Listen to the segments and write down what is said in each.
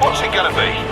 What's it gonna be?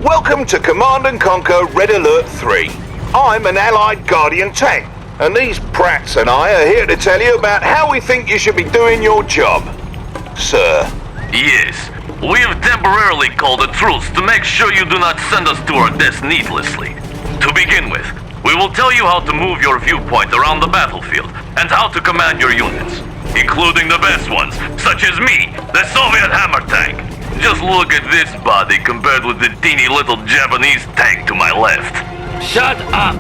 Welcome to Command and Conquer Red Alert 3. I'm an Allied Guardian tank, and these brats and I are here to tell you about how we think you should be doing your job. Sir. Yes, we have temporarily called a truce to make sure you do not send us to our deaths needlessly. To begin with, we will tell you how to move your viewpoint around the battlefield and how to command your units, including the best ones, such as me, the Soviet hammer tank. Just look at this body compared with the teeny little Japanese tank to my left. Shut up!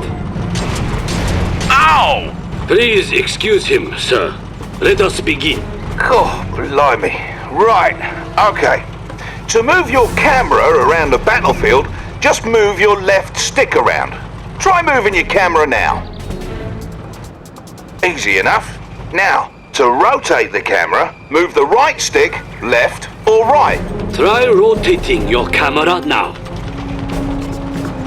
Ow! Please excuse him, sir. Let us begin. Oh, blimey. Right, okay. To move your camera around the battlefield, just move your left stick around. Try moving your camera now. Easy enough. Now, to rotate the camera, move the right stick, left or right. Try rotating your camera now.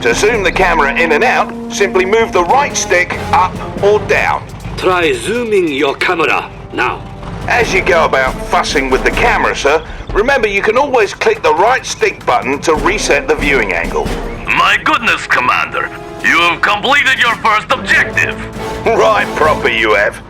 To zoom the camera in and out, simply move the right stick up or down. Try zooming your camera now. As you go about fussing with the camera, sir, remember you can always click the right stick button to reset the viewing angle. My goodness, Commander! You have completed your first objective! Right proper you have.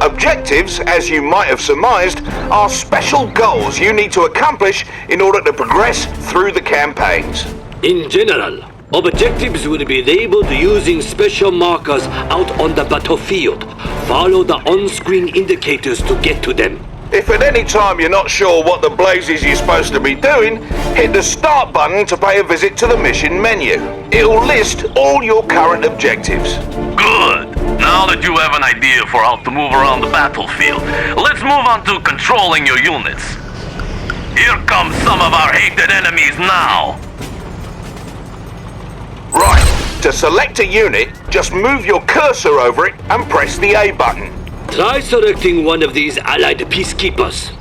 Objectives, as you might have surmised, are special goals you need to accomplish in order to progress through the campaigns. In general, objectives will be labeled using special markers out on the battlefield. Follow the on-screen indicators to get to them. If at any time you're not sure what the blazes you're supposed to be doing, hit the start button to pay a visit to the mission menu. It'll list all your current objectives. Good! Now that you have an idea for how to move around the battlefield, let's move on to controlling your units. Here come some of our hated enemies now. Right, to select a unit, just move your cursor over it and press the A button. Try selecting one of these allied peacekeepers.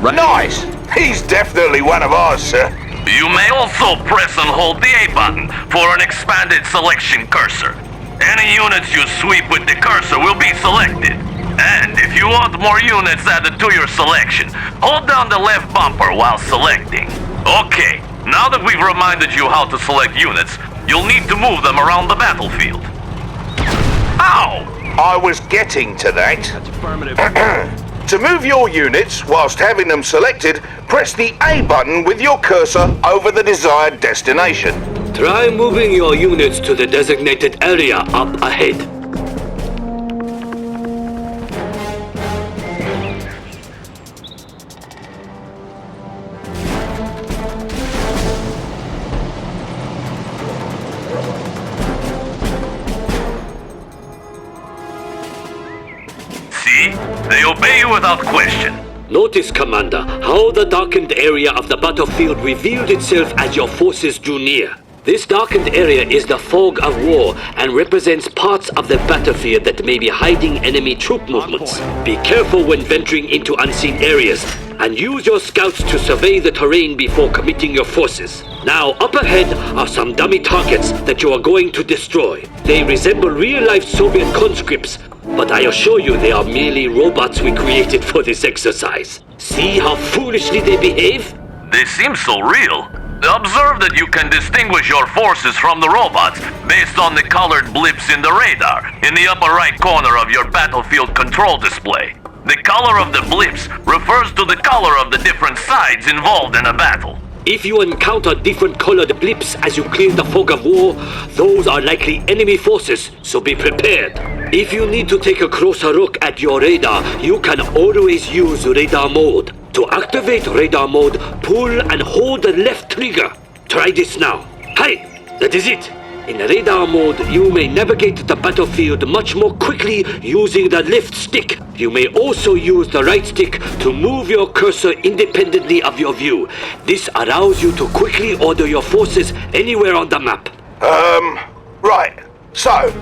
Nice! He's definitely one of ours, sir. You may also press and hold the A button for an expanded selection cursor. Any units you sweep with the cursor will be selected. And if you want more units added to your selection, hold down the left bumper while selecting. Okay, now that we've reminded you how to select units, you'll need to move them around the battlefield. Ow! I was getting to that. That's affirmative. To move your units whilst having them selected, press the A button with your cursor over the desired destination. Try moving your units to the designated area up ahead. See? They obey you without question. Notice, Commander, how the darkened area of the battlefield revealed itself as your forces drew near. This darkened area is the fog of war and represents parts of the battlefield that may be hiding enemy troop movements. Be careful when venturing into unseen areas and use your scouts to survey the terrain before committing your forces. Now, up ahead are some dummy targets that you are going to destroy. They resemble real-life Soviet conscripts, but I assure you they are merely robots we created for this exercise. See how foolishly they behave? They seem so real. Observe that you can distinguish your forces from the robots based on the colored blips in the radar in the upper right corner of your battlefield control display. The color of the blips refers to the color of the different sides involved in a battle. If you encounter different colored blips as you clear the fog of war, those are likely enemy forces, so be prepared. If you need to take a closer look at your radar, you can always use radar mode. To activate radar mode, pull and hold the left trigger. Try this now. Hi, that is it. In radar mode, you may navigate the battlefield much more quickly using the left stick. You may also use the right stick to move your cursor independently of your view. This allows you to quickly order your forces anywhere on the map. Right. So,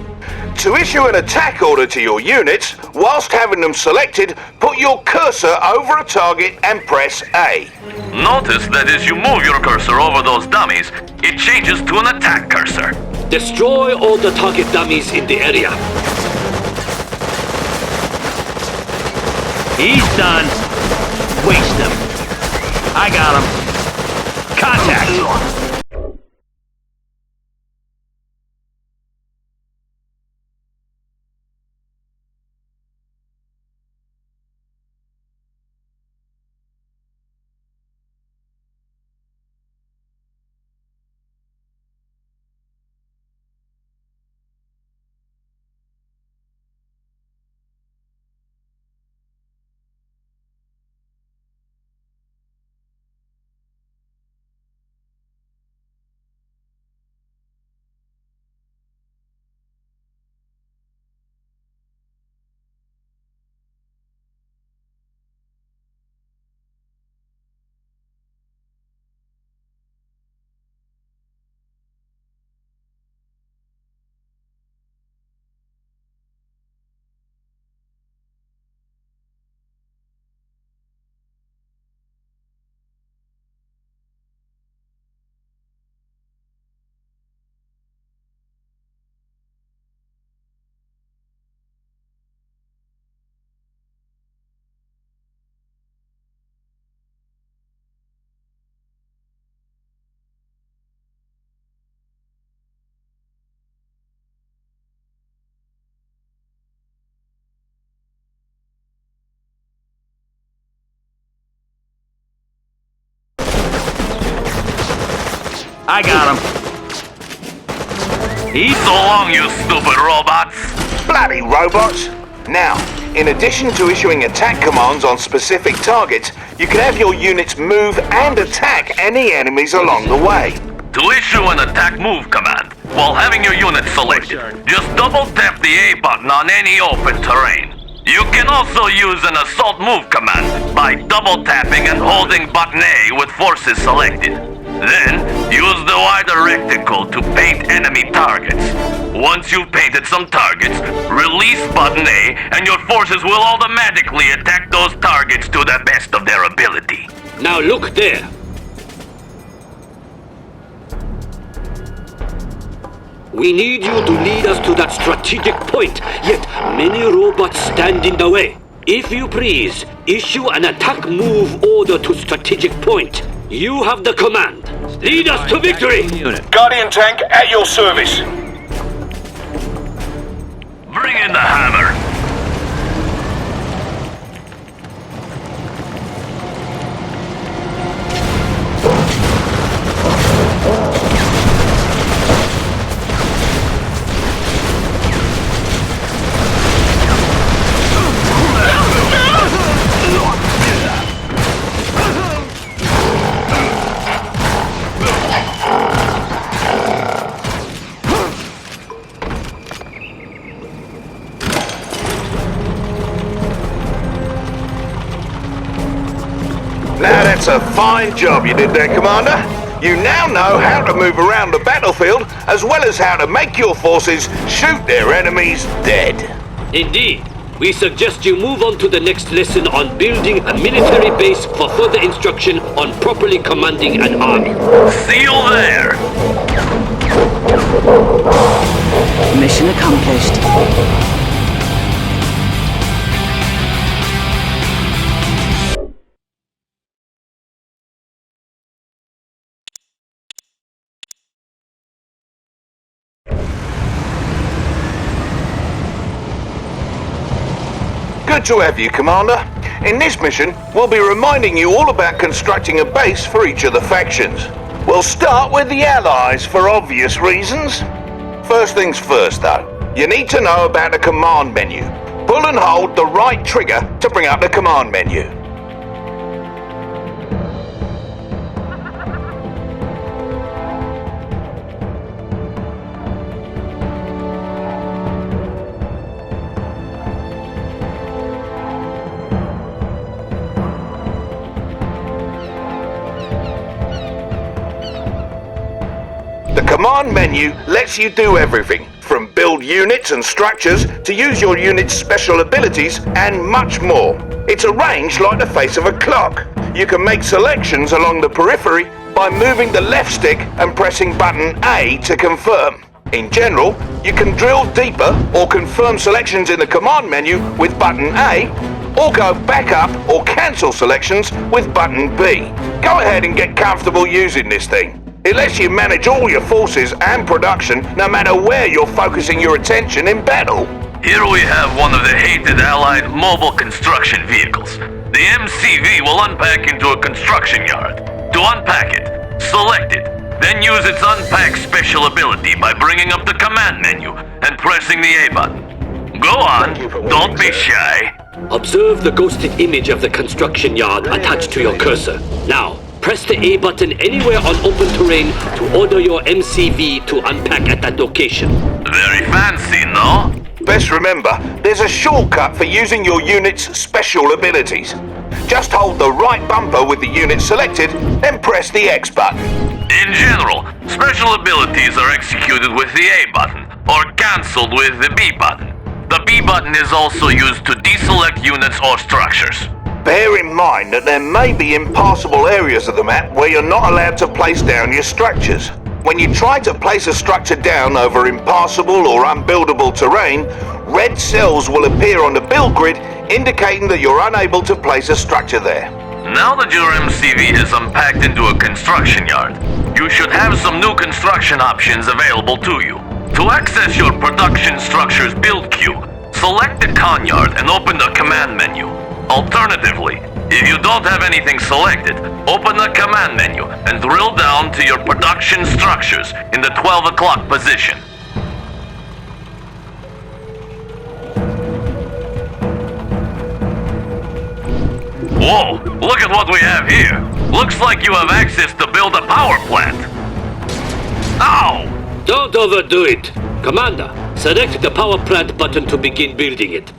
to issue an attack order to your units, whilst having them selected, put your cursor over a target and press A. Notice that as you move your cursor over those dummies, it changes to an attack cursor. Destroy all the target dummies in the area. He's done. Waste him. I got him. Contact. I got him. He's so long, you stupid robots. Bloody robots! Now, in addition to issuing attack commands on specific targets, you can have your units move and attack any enemies along the way. To issue an attack move command, while having your unit selected, just double tap the A button on any open terrain. You can also use an assault move command by double tapping and holding button A with forces selected. Then, use the wider rectangle to paint enemy targets. Once you've painted some targets, release button A and your forces will automatically attack those targets to the best of their ability. Now look there. We need you to lead us to that strategic point, yet many robots stand in the way. If you please, issue an attack move order to strategic point. You have the command. Lead us to victory! Guardian tank at your service. Bring in the hammer. Now that's a fine job you did there, Commander. You now know how to move around the battlefield, as well as how to make your forces shoot their enemies dead. Indeed. We suggest you move on to the next lesson on building a military base for further instruction on properly commanding an army. See you there. Mission accomplished. Good to have you, Commander. In this mission, we'll be reminding you all about constructing a base for each of the factions. We'll start with the Allies for obvious reasons. First things first, though. You need to know about the command menu. Pull and hold the right trigger to bring up the command menu. The command menu lets you do everything, from build units and structures to use your unit's special abilities and much more. It's arranged like the face of a clock. You can make selections along the periphery by moving the left stick and pressing button A to confirm. In general, you can drill deeper or confirm selections in the command menu with button A, or go back up or cancel selections with button B. Go ahead and get comfortable using this thing. It lets you manage all your forces and production no matter where you're focusing your attention in battle. Here we have one of the hated Allied mobile construction vehicles. The MCV will unpack into a construction yard. To unpack it, select it, then use its unpack special ability by bringing up the command menu and pressing the A button. Go on, don't be shy. Observe the ghosted image of the construction yard attached to your cursor. Now, press the A button anywhere on open terrain to order your MCV to unpack at that location. Very fancy, no? Best remember, there's a shortcut for using your unit's special abilities. Just hold the right bumper with the unit selected, then press the X button. In general, special abilities are executed with the A button, or cancelled with the B button. The B button is also used to deselect units or structures. Bear in mind that there may be impassable areas of the map where you're not allowed to place down your structures. When you try to place a structure down over impassable or unbuildable terrain, red cells will appear on the build grid indicating that you're unable to place a structure there. Now that your MCV is unpacked into a construction yard, you should have some new construction options available to you. To access your production structure's build queue, select the con yard and open the command menu. Alternatively, if you don't have anything selected, open the command menu and drill down to your production structures in the 12 o'clock position. Whoa, look at what we have here. Looks like you have access to build a power plant. Ow! Don't overdo it. Commander, select the power plant button to begin building it.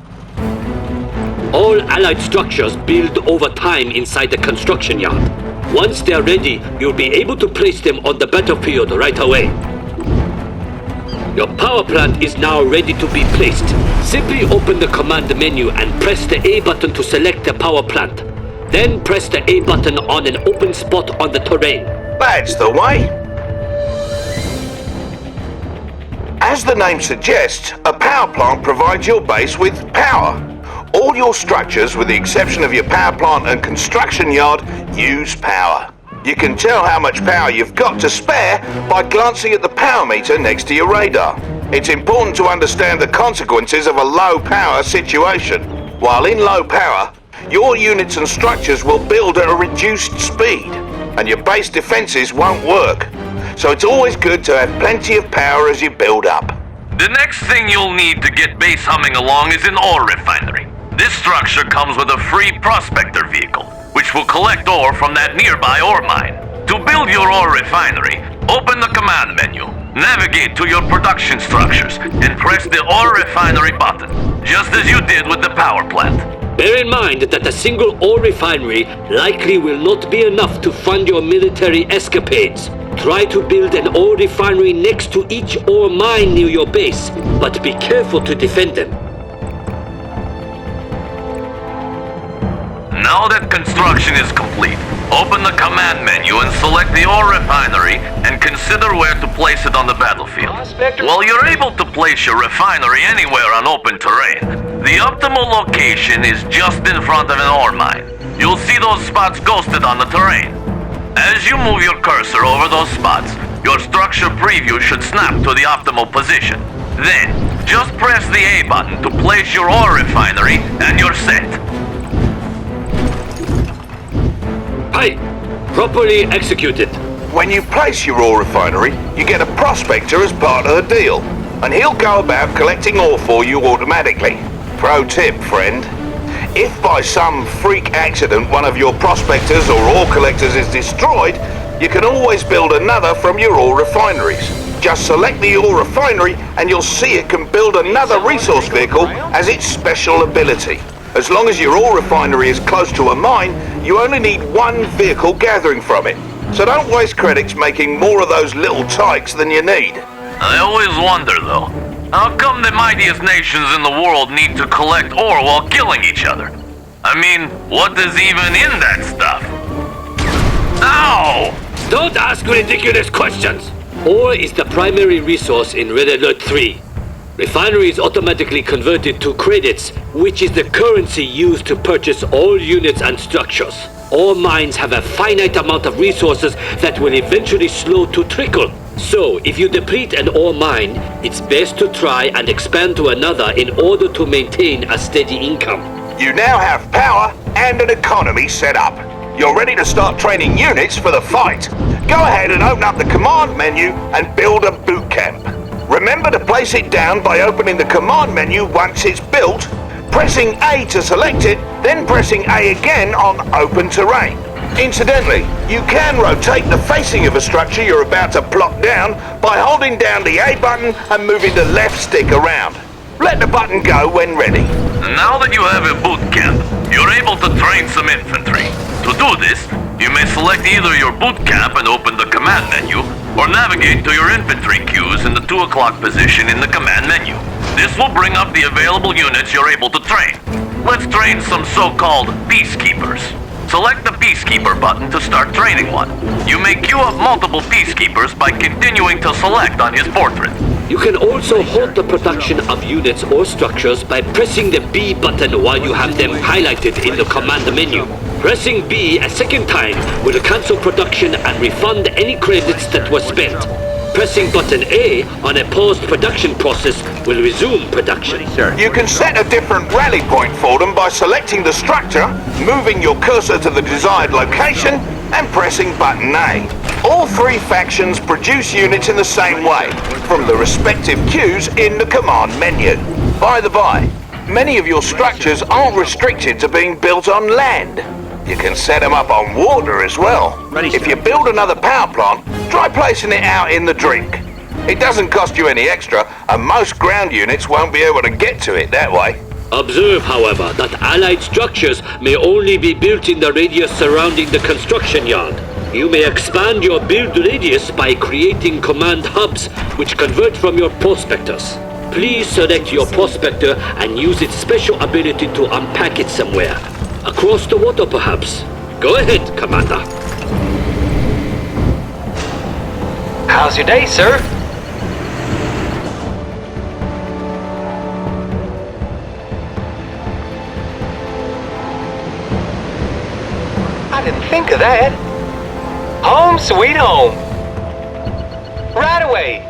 All Allied structures build over time inside the construction yard. Once they're ready, you'll be able to place them on the battlefield right away. Your power plant is now ready to be placed. Simply open the command menu and press the A button to select the power plant. Then press the A button on an open spot on the terrain. That's the way. As the name suggests, a power plant provides your base with power. All your structures, with the exception of your power plant and construction yard, use power. You can tell how much power you've got to spare by glancing at the power meter next to your radar. It's important to understand the consequences of a low power situation. While in low power, your units and structures will build at a reduced speed, and your base defenses won't work. So it's always good to have plenty of power as you build up. The next thing you'll need to get base humming along is an ore refinery. This structure comes with a free prospector vehicle, which will collect ore from that nearby ore mine. To build your ore refinery, open the command menu, navigate to your production structures, and press the ore refinery button, just as you did with the power plant. Bear in mind that a single ore refinery likely will not be enough to fund your military escapades. Try to build an ore refinery next to each ore mine near your base, but be careful to defend them. Now that construction is complete, open the command menu and select the ore refinery and consider where to place it on the battlefield. While you're able to place your refinery anywhere on open terrain, the optimal location is just in front of an ore mine. You'll see those spots ghosted on the terrain. As you move your cursor over those spots, your structure preview should snap to the optimal position. Then, just press the A button to place your ore refinery and you're set. Aye, properly executed. When you place your ore refinery, you get a prospector as part of the deal, and he'll go about collecting ore for you automatically. Pro tip, friend. If by some freak accident one of your prospectors or ore collectors is destroyed, you can always build another from your ore refineries. Just select the ore refinery and you'll see it can build another resource vehicle as its special ability. As long as your ore refinery is close to a mine, you only need one vehicle gathering from it. So don't waste credits making more of those little tykes than you need. I always wonder, though, how come the mightiest nations in the world need to collect ore while killing each other? I mean, what is even in that stuff? Ow! Don't ask ridiculous questions! Ore is the primary resource in Red Alert 3. Refinery is automatically converted to credits, which is the currency used to purchase all units and structures. All mines have a finite amount of resources that will eventually slow to trickle. So, if you deplete an ore mine, it's best to try and expand to another in order to maintain a steady income. You now have power and an economy set up. You're ready to start training units for the fight. Go ahead and open up the command menu and build a boot camp. Remember to place it down by opening the command menu once it's built, pressing A to select it, then pressing A again on open terrain. Incidentally, you can rotate the facing of a structure you're about to plot down by holding down the A button and moving the left stick around. Let the button go when ready. Now that you have a boot camp, you're able to train some infantry. To do this, you may select either your boot camp and open the command menu, or navigate to your infantry queues in the 2 o'clock position in the command menu. This will bring up the available units you're able to train. Let's train some so-called peacekeepers. Select the Peacekeeper button to start training one. You may queue up multiple Peacekeepers by continuing to select on his portrait. You can also halt the production of units or structures by pressing the B button while you have them highlighted in the command menu. Pressing B a second time will cancel production and refund any credits that were spent. Pressing button A on a paused production process will resume production. You can set a different rally point for them by selecting the structure, moving your cursor to the desired location, and pressing button A. All 3 factions produce units in the same way, from the respective queues in the command menu. By the by, many of your structures aren't restricted to being built on land. You can set them up on water as well. If you build another power plant, try placing it out in the drink. It doesn't cost you any extra, and most ground units won't be able to get to it that way. Observe, however, that allied structures may only be built in the radius surrounding the construction yard. You may expand your build radius by creating command hubs, which convert from your prospectors. Please select your prospector and use its special ability to unpack it somewhere. Across the water, perhaps. Go ahead, Commander. How's your day, sir? I didn't think of that. Home sweet home. Right away.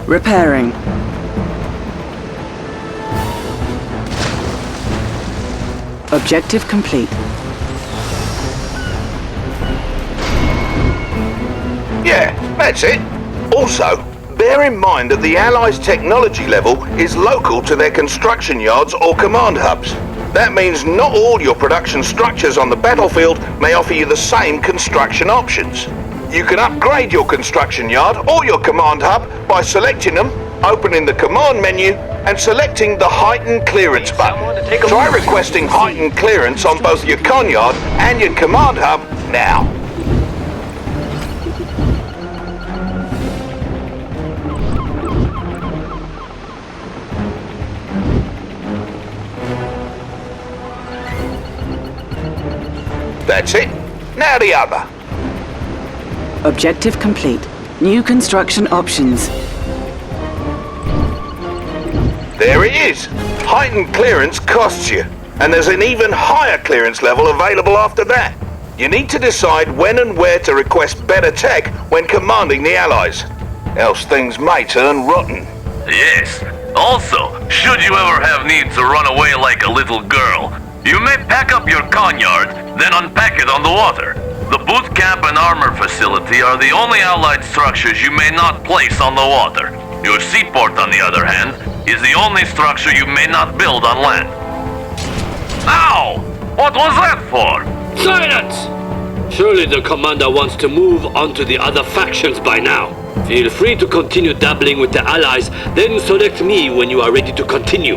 Repairing. Objective complete. Yeah, that's it. Also, bear in mind that the Allies' technology level is local to their construction yards or command hubs. That means not all your production structures on the battlefield may offer you the same construction options. You can upgrade your construction yard or your command hub by selecting them, opening the command menu, and selecting the heightened clearance button. Try requesting heightened clearance on both your con yard and your command hub now. That's it. Now the other. Objective complete. New construction options. There it is. Heightened clearance costs you, and there's an even higher clearance level available after that. You need to decide when and where to request better tech when commanding the Allies, else things may turn rotten. Yes. Also, should you ever have need to run away like a little girl, you may pack up your conyard, then unpack it on the water. The boot camp and armor facility are the only Allied structures you may not place on the water. Your seaport, on the other hand, is the only structure you may not build on land. Ow! What was that for? Silence! Surely the commander wants to move on to the other factions by now. Feel free to continue dabbling with the allies, then select me when you are ready to continue.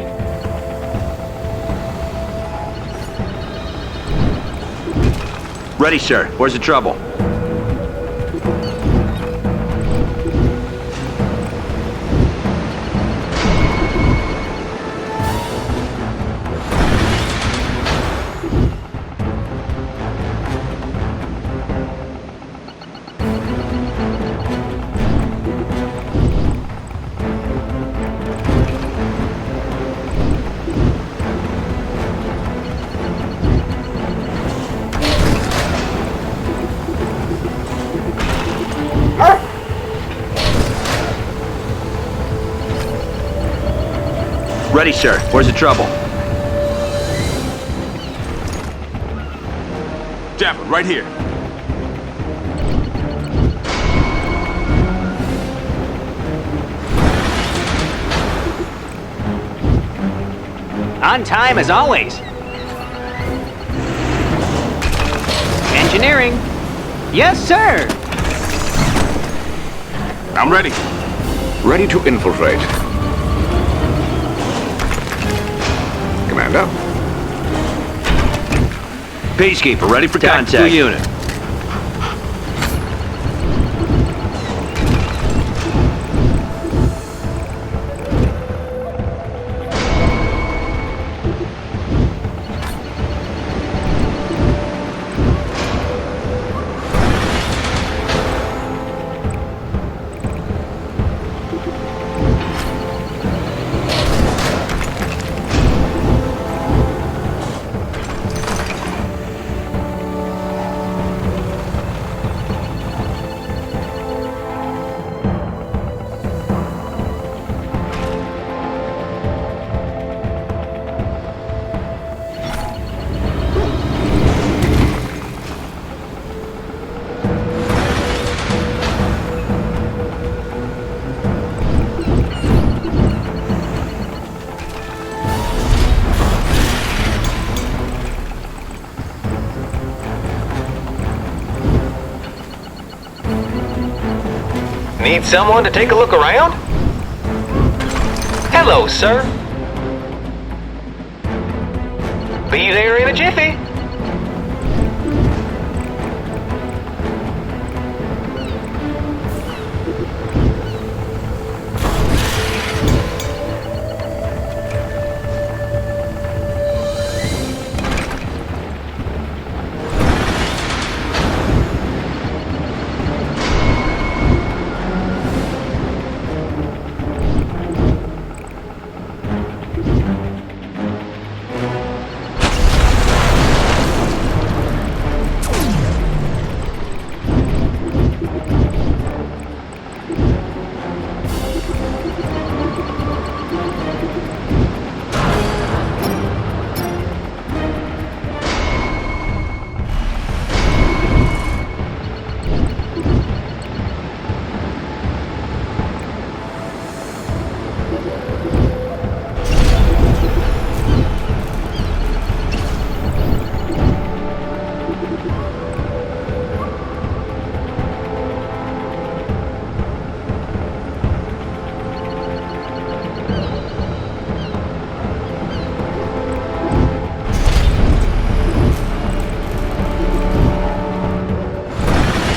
Ready, sir. Where's the trouble? Ready, sir. Where's the trouble? Dapper, right here. On time as always. Engineering. Yes, sir. I'm ready. Ready to infiltrate. Commander? Peacekeeper, ready for Tactical contact. unit. Need someone to take a look around? Hello, sir. Be there in a jiffy.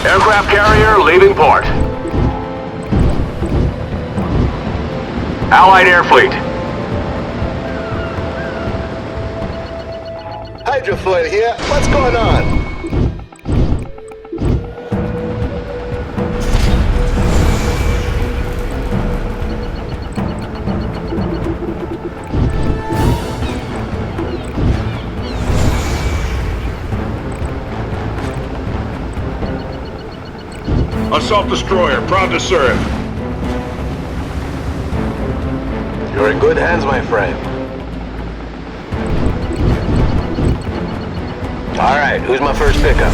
Aircraft carrier leaving port. Allied air fleet. Hydrofoil here. What's going on? Assault destroyer, proud to serve. You're in good hands, my friend. All right, who's my first pickup?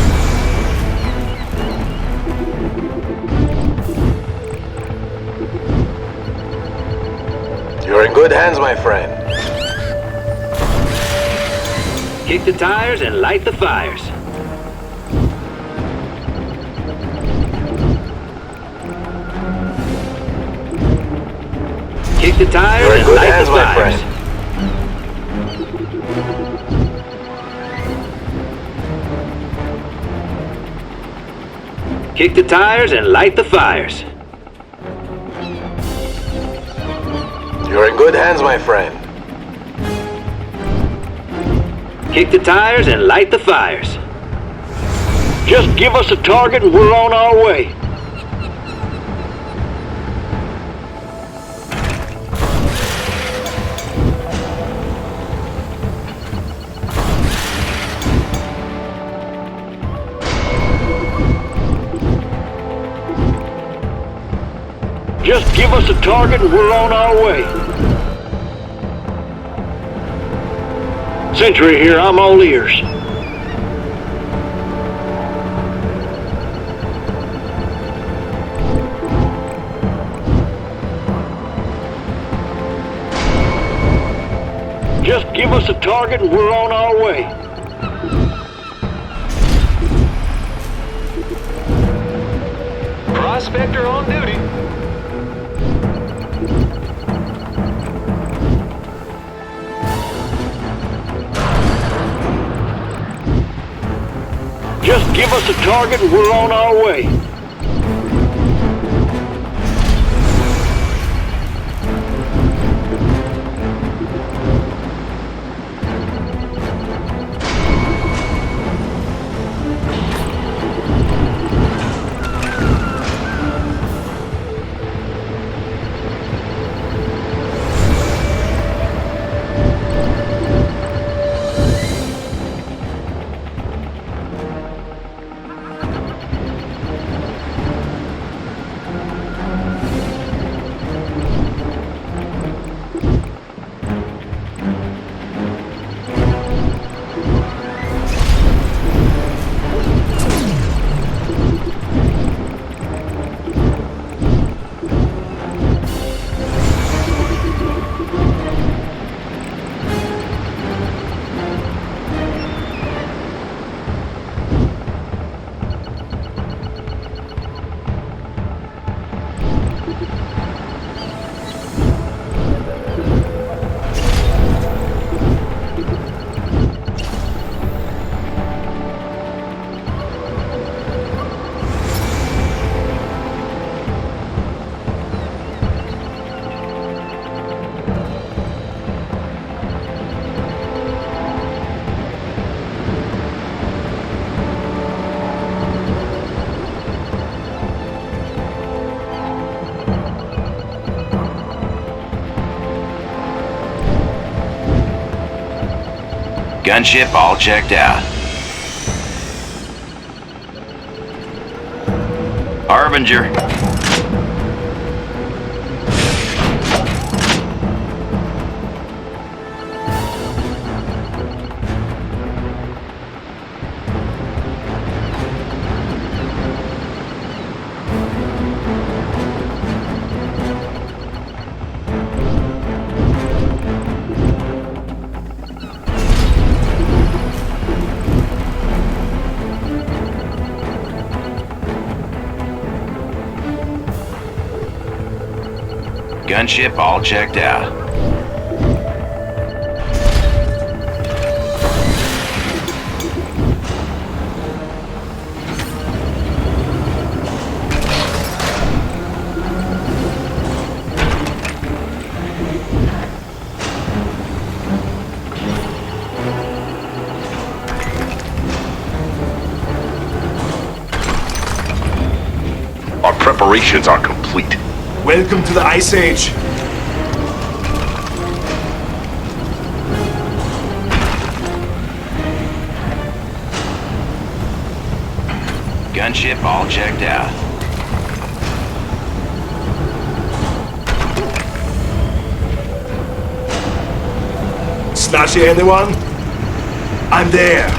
You're in good hands, my friend. Kick the tires and light the fires. Kick the tires You're in and good light hands, the my fires. friend. Kick the tires and light the fires. You're in good hands, my friend. Kick the tires and light the fires. Just give us a target and we're on our way. Just give us a target and we're on our way. Sentry here, I'm all ears. Just give us a target and we're on our way. Prospector on duty. Just give us a target and we're on our way. Gunship all checked out. Harbinger. Gunship all checked out. Our preparations are complete. Welcome to the Ice Age. Gunship all checked out. Slashy anyone? I'm there.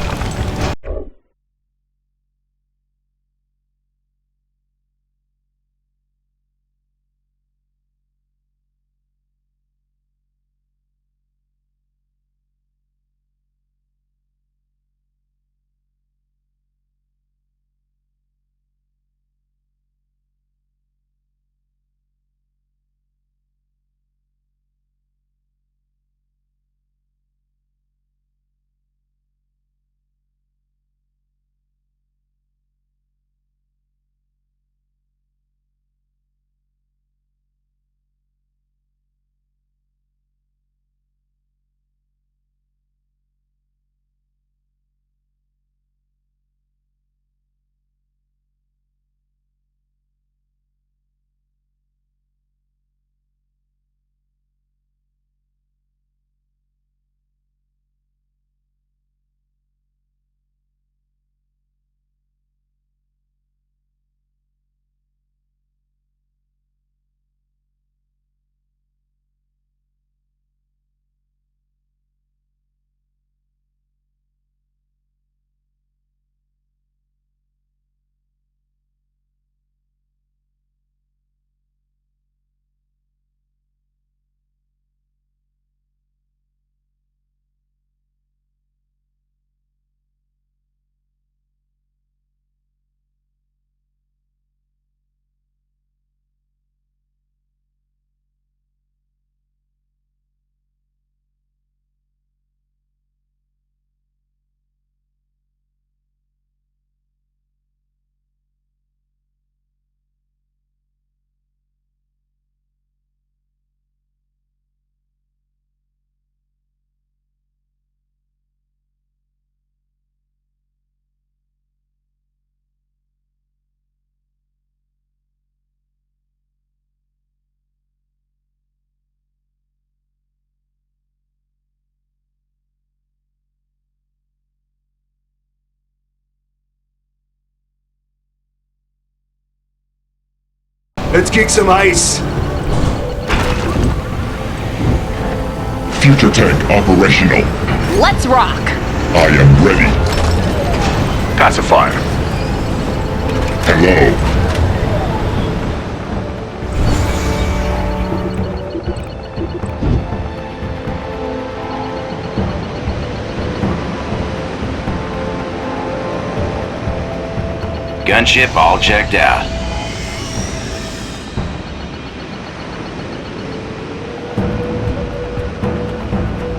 Let's kick some ice. Future tank operational. Let's rock! I am ready. Pacifier. Hello. Gunship all checked out.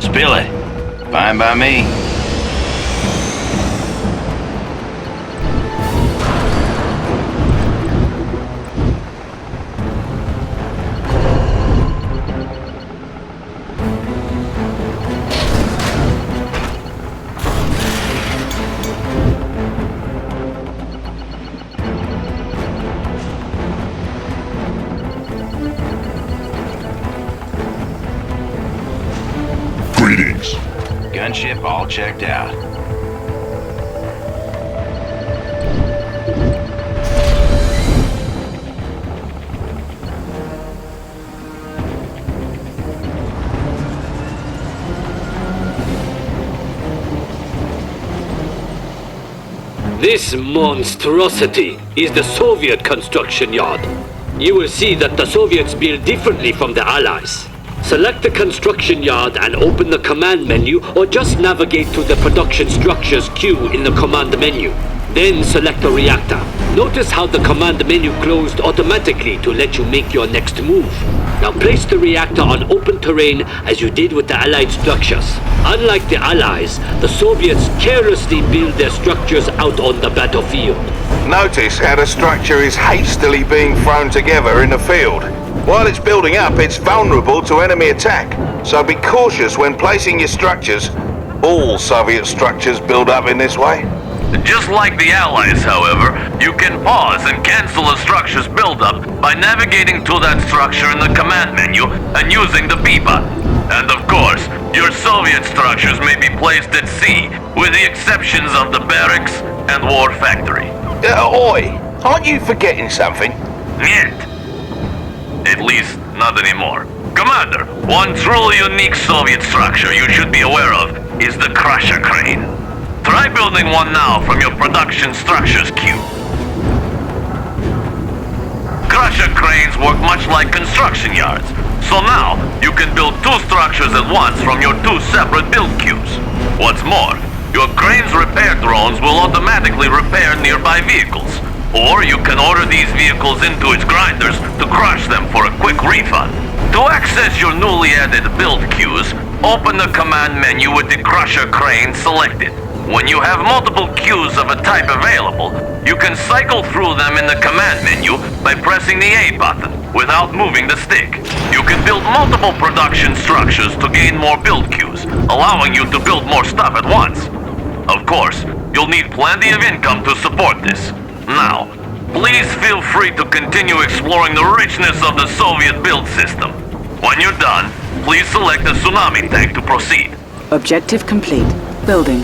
Spill it. Fine by me. Greetings. Gunship all checked out. This monstrosity is the Soviet construction yard. You will see that the Soviets build differently from the Allies. Select the construction yard and open the command menu, or just navigate to the production structures queue in the command menu. Then select the reactor. Notice how the command menu closed automatically to let you make your next move. Now place the reactor on open terrain as you did with the Allied structures. Unlike the Allies, the Soviets carelessly build their structures out on the battlefield. Notice how the structure is hastily being thrown together in the field. While it's building up, it's vulnerable to enemy attack, so be cautious when placing your structures. All Soviet structures build up in this way. Just like the Allies, however, you can pause and cancel a structure's buildup by navigating to that structure in the command menu and using the B button. And of course, your Soviet structures may be placed at sea, with the exceptions of the barracks and war factory. Oi! Aren't you forgetting something? Yet. At least, not anymore. Commander, one truly unique Soviet structure you should be aware of is the Crusher Crane. Try building one now from your production structures queue. Crusher cranes work much like construction yards, so now you can build two structures at once from your two separate build queues. What's more, your crane's repair drones will automatically repair nearby vehicles, or you can order these vehicles into its grinders to crush them for a quick refund. To access your newly added build queues, open the command menu with the Crusher Crane selected. When you have multiple queues of a type available, you can cycle through them in the command menu by pressing the A button without moving the stick. You can build multiple production structures to gain more build queues, allowing you to build more stuff at once. Of course, you'll need plenty of income to support this. Now, please feel free to continue exploring the richness of the Soviet build system. When you're done, please select the tsunami tank to proceed. Objective complete. Building.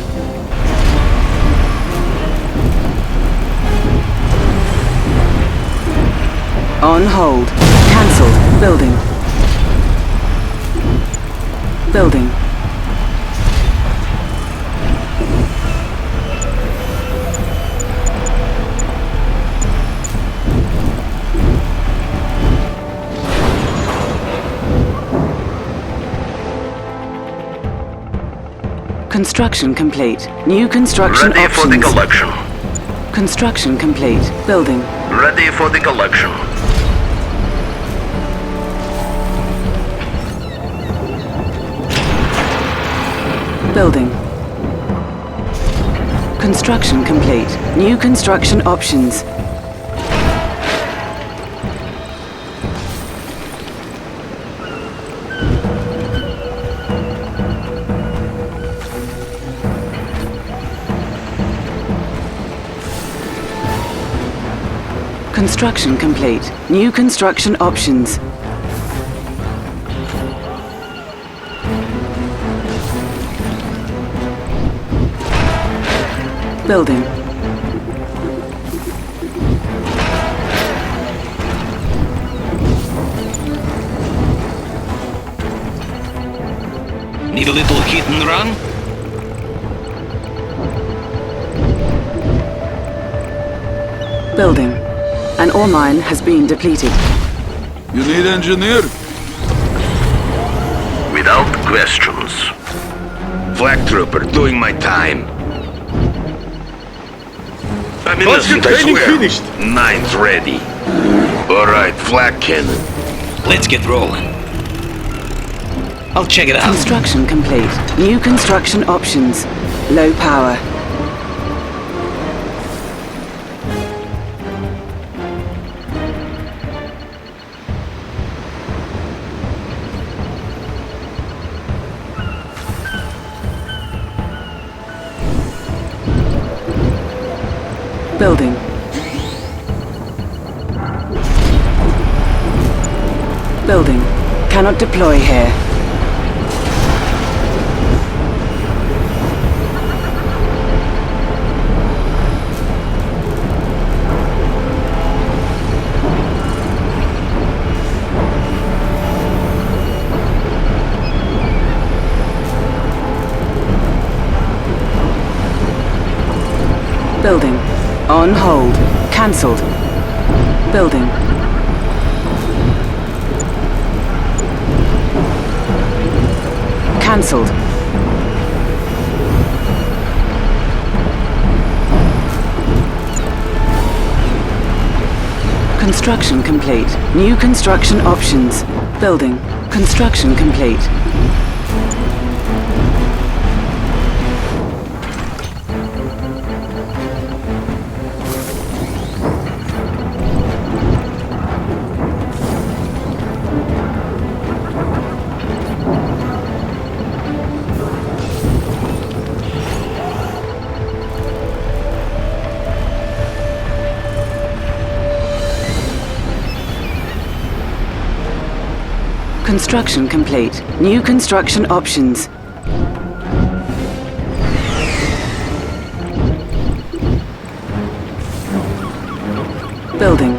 On hold. Cancelled. Building. Building. Construction complete. New construction Ready options. for the collection. Construction complete. Building. Ready for the collection. Building. Construction complete. New construction options. Construction complete. New construction options. Building. Need a little hit and run? Building. An ore mine has been depleted. You need engineer? Without questions. Flag trooper doing my time. I'm innocent, I swear. Finished. Nine's ready. Alright, flag cannon. Let's get rolling. I'll check it out. Construction complete. New construction options. Low power. Building. Building. Cannot deploy here. Building. On hold. Cancelled. Building. Cancelled. Construction complete. New construction options. Building. Construction complete. Construction complete. New construction options. Building.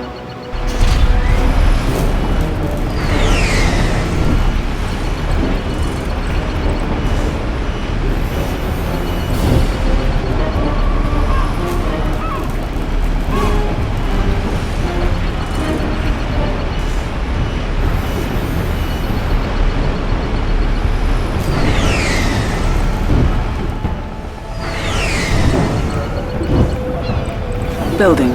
Building.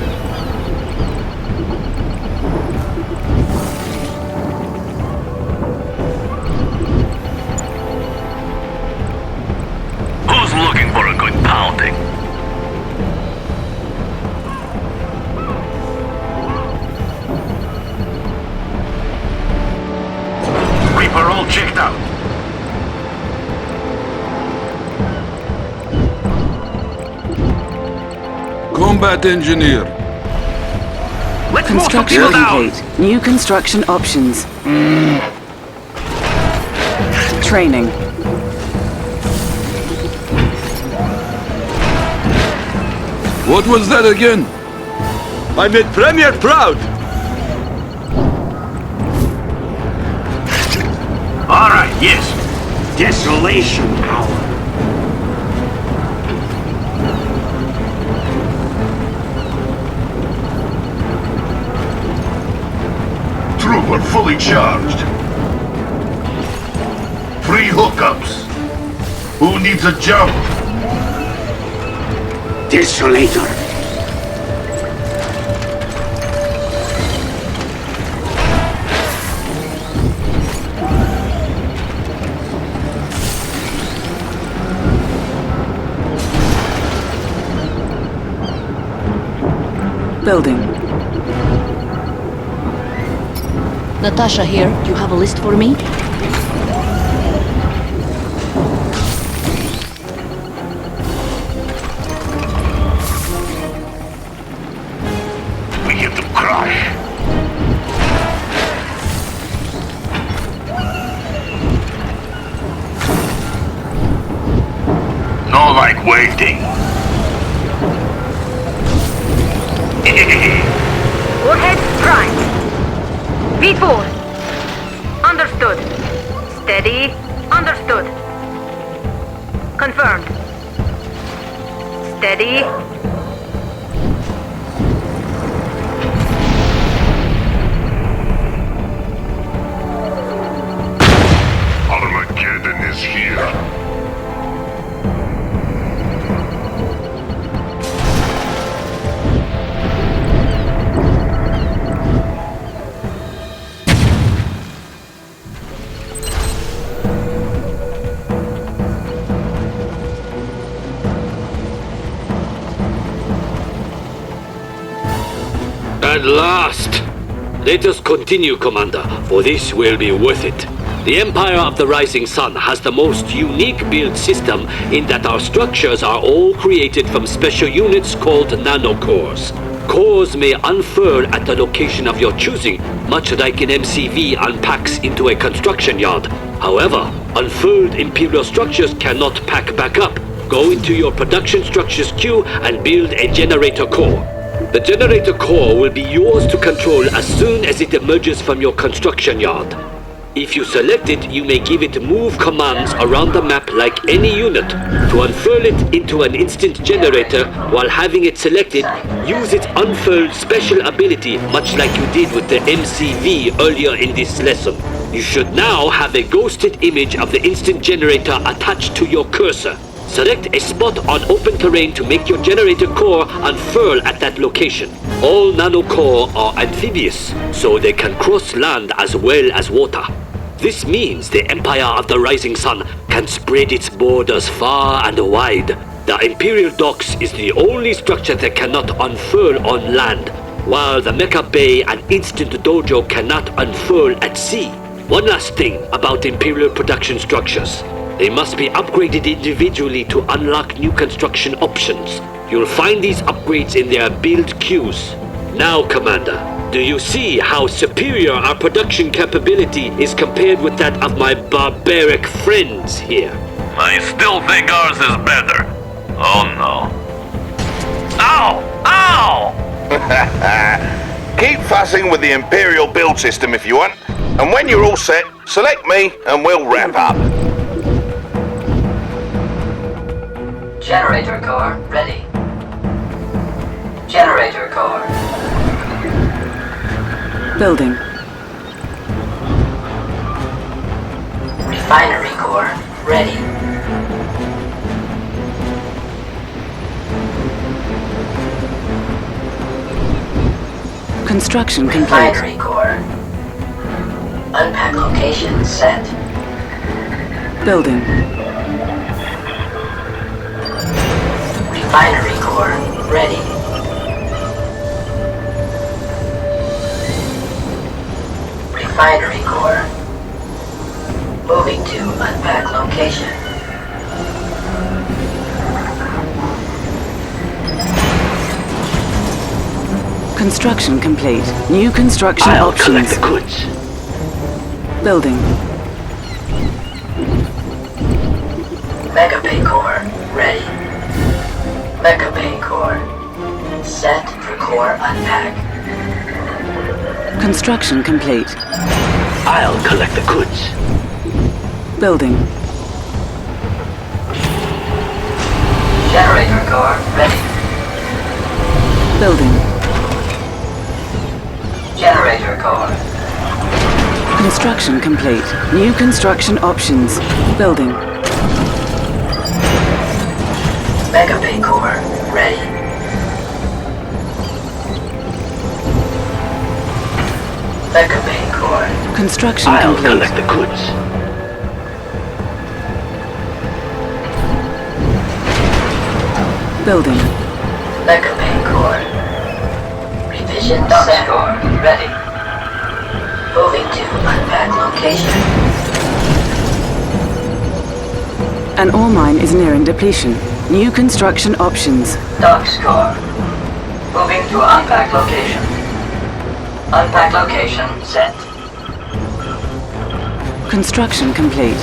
Who's looking for a good pounding? Reaper all checked out. Combat engineer. Let's move some Construction people down! complete. New construction options. Training. What was that again? I made Premier proud. Alright, yes. Desolation hour. Trooper fully charged. 3 hookups. Who needs a jump? Desolator. Building. Natasha here. You have a list for me? We get them crash. No like waiting. Warhead prime. V4. Understood. Steady. Understood. Confirmed. Steady. Armageddon is here. At last! Let us continue, Commander, for this will be worth it. The Empire of the Rising Sun has the most unique build system in that our structures are all created from special units called nanocores. Cores may unfurl at the location of your choosing, much like an MCV unpacks into a construction yard. However, unfurled Imperial structures cannot pack back up. Go into your production structures queue and build a generator core. The generator core will be yours to control as soon as it emerges from your construction yard. If you select it, you may give it move commands around the map like any unit. To unfurl it into an instant generator while having it selected, use its unfurled special ability much like you did with the MCV earlier in this lesson. You should now have a ghosted image of the instant generator attached to your cursor. Select a spot on open terrain to make your generator core unfurl at that location. All nanocore are amphibious, so they can cross land as well as water. This means the Empire of the Rising Sun can spread its borders far and wide. The Imperial Docks is the only structure that cannot unfurl on land, while the Mecha Bay and Instant Dojo cannot unfurl at sea. One last thing about Imperial production structures. They must be upgraded individually to unlock new construction options. You'll find these upgrades in their build queues. Now, Commander, do you see how superior our production capability is compared with that of my barbaric friends here? I still think ours is better. Oh no. Ow! Ow! Keep fussing with the Imperial build system if you want, and when you're all set, select me and we'll wrap up. Generator core ready. Generator core. Building. Refinery core ready. Construction complete. Refinery core. Unpack location set. Building. Refinery core ready. Refinery core. Moving to unpack location. Construction complete. New construction I'll options. collect the goods. Building. Mega Bay core ready. Mega Bay core. Set for core unpack. Construction complete. I'll collect the goods. Building. Generator core ready. Building. Generator core. Construction complete. New construction options. Building. Mega Bay core ready. Mega Bay core. Construction I'll complete. collect the goods. Building. Mega Bay core. Revision set core ready. Moving to unpack location. An ore mine is nearing depletion. New construction options. Docks core. Moving to unpack location. Unpack location set. Construction complete.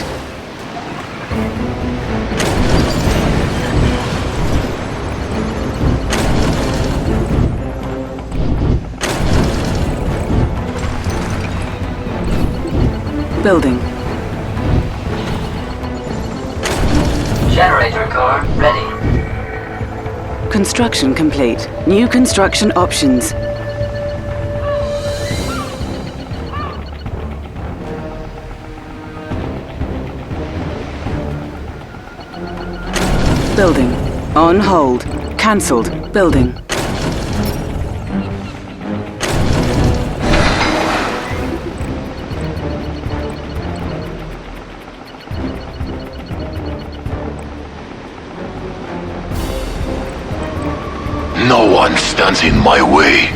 Building. Generator core ready. Construction complete. New construction options. Building. On hold. Cancelled. Building. No one stands in my way,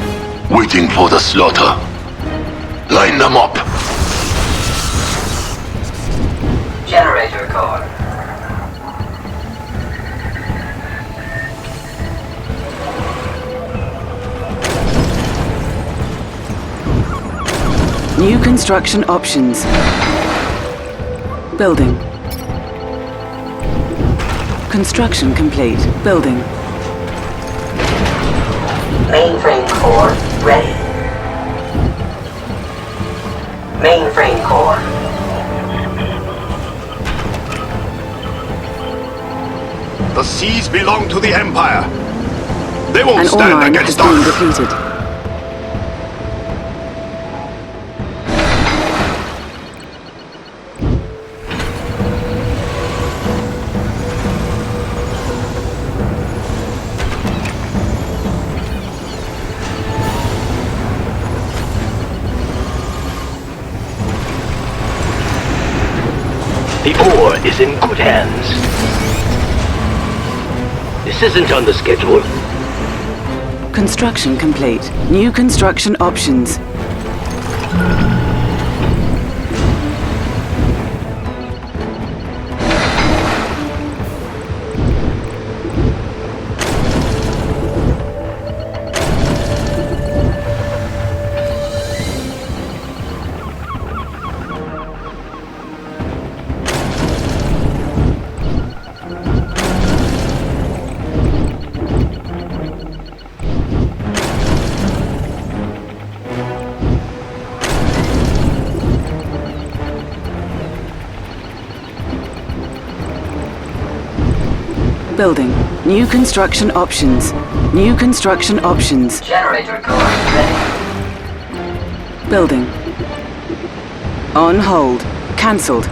waiting for the slaughter. Line them up. Generator core. New construction options. Building. Construction complete. Building. Mainframe core ready. Mainframe core. The seas belong to the Empire. They won't An ore stand mine has against been us. depleted. The ore is in good hands. This isn't on the schedule. Construction complete. New construction options. Building. New construction options. New construction options. Generator core ready. Building. On hold. Cancelled.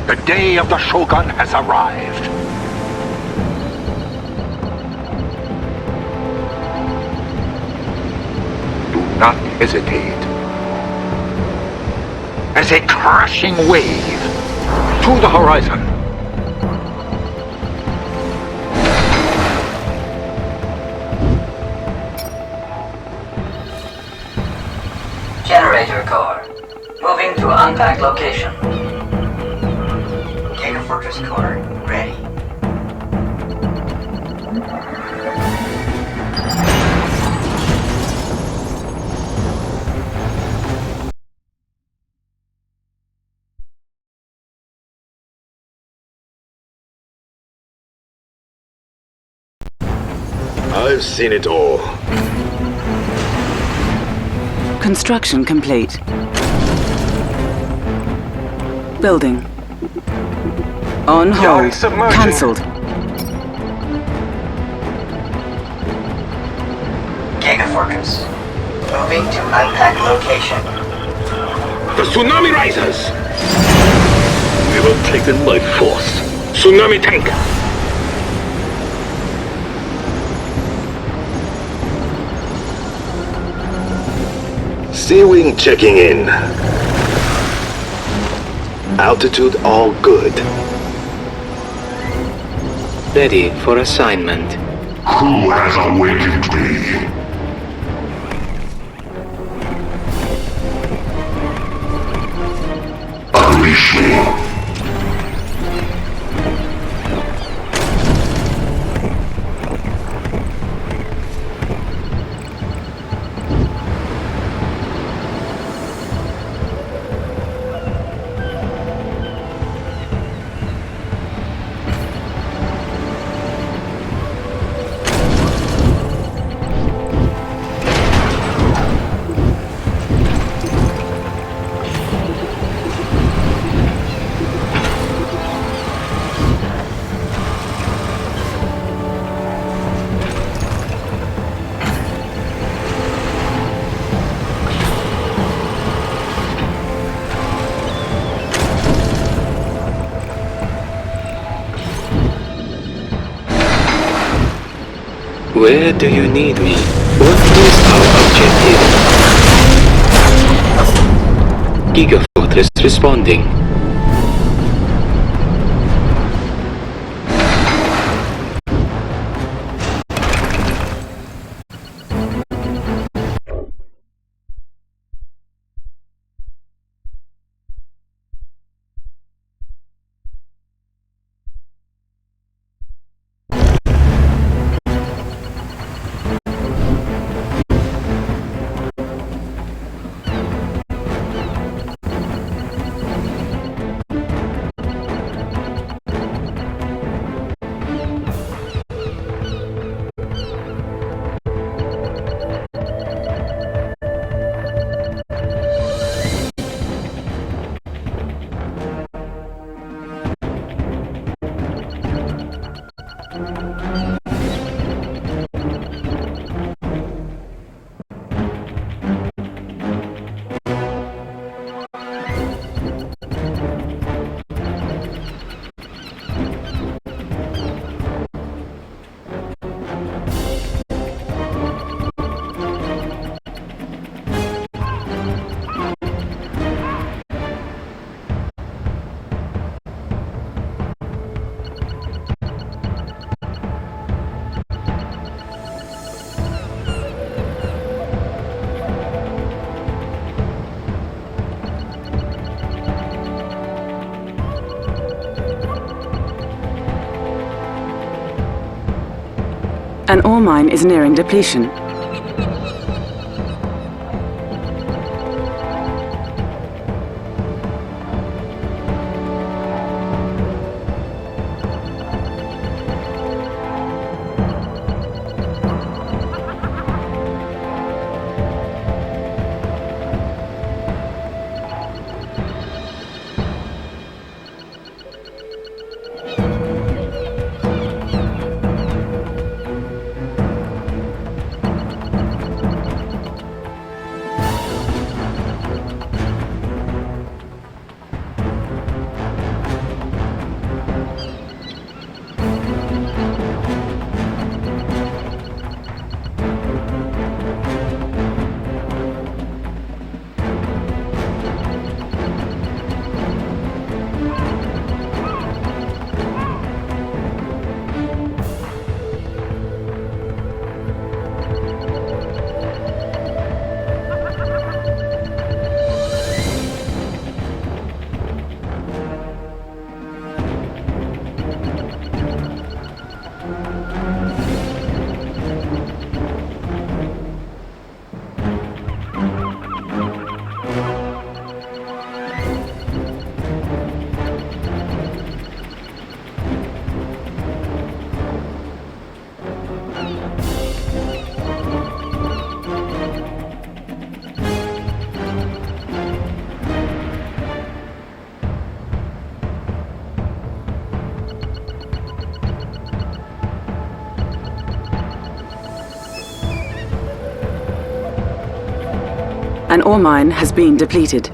The day of the Shogun has arrived. Do not hesitate. As a crashing wave to the horizon. Generator core. Moving to unpacked location. Fortress core ready. I've seen it all. Construction complete. Building. On hold. Cancelled. Gigafortress. Moving to unpacked location. The tsunami rises! We will take them by force. Tsunami tanker! Sea Wing checking in. Altitude all good. Ready for assignment. Who has awakened me? Unleash me. Where do you need me? What is our objective? Gigafortress responding. An ore mine is nearing depletion. An ore mine has been depleted.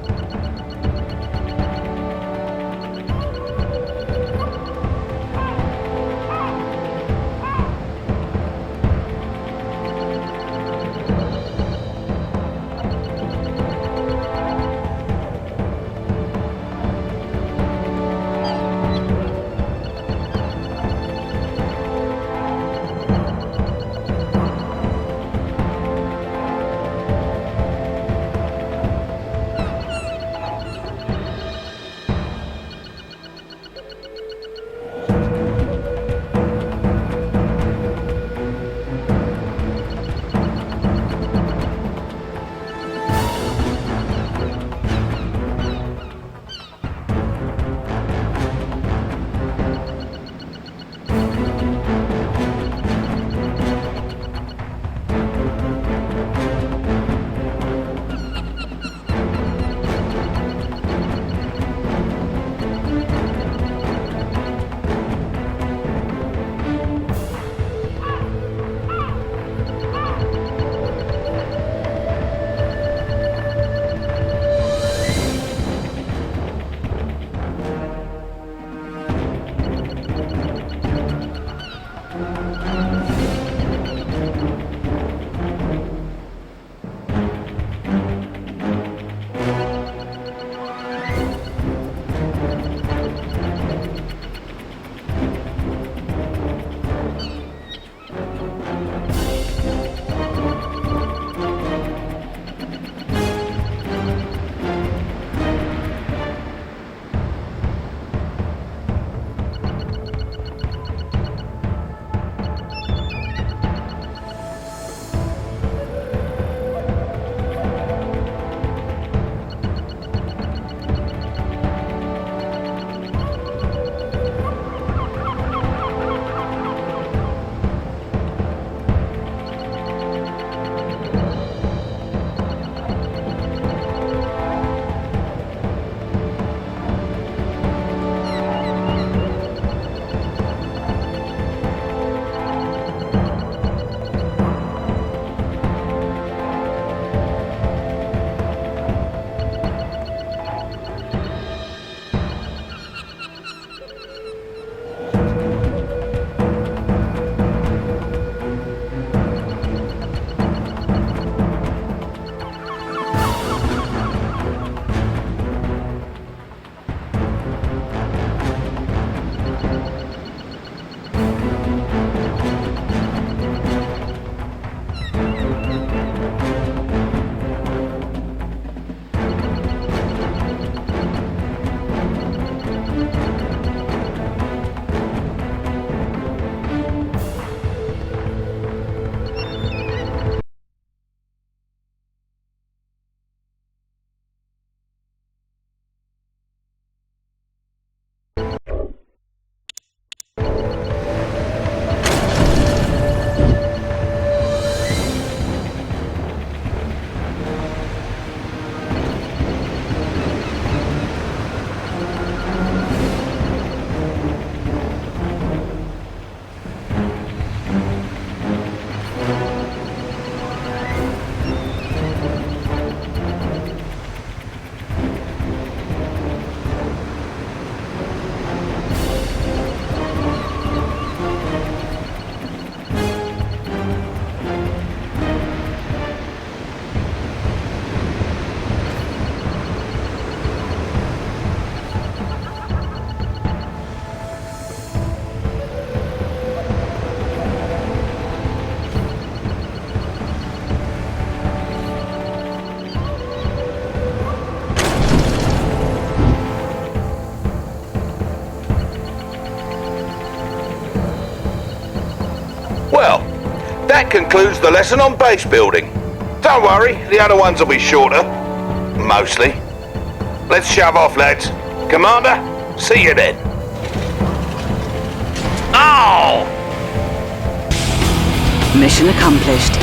That concludes the lesson on base building. Don't worry, the other ones will be shorter. Mostly. Let's shove off, lads. Commander, see you then. Ow! Mission accomplished.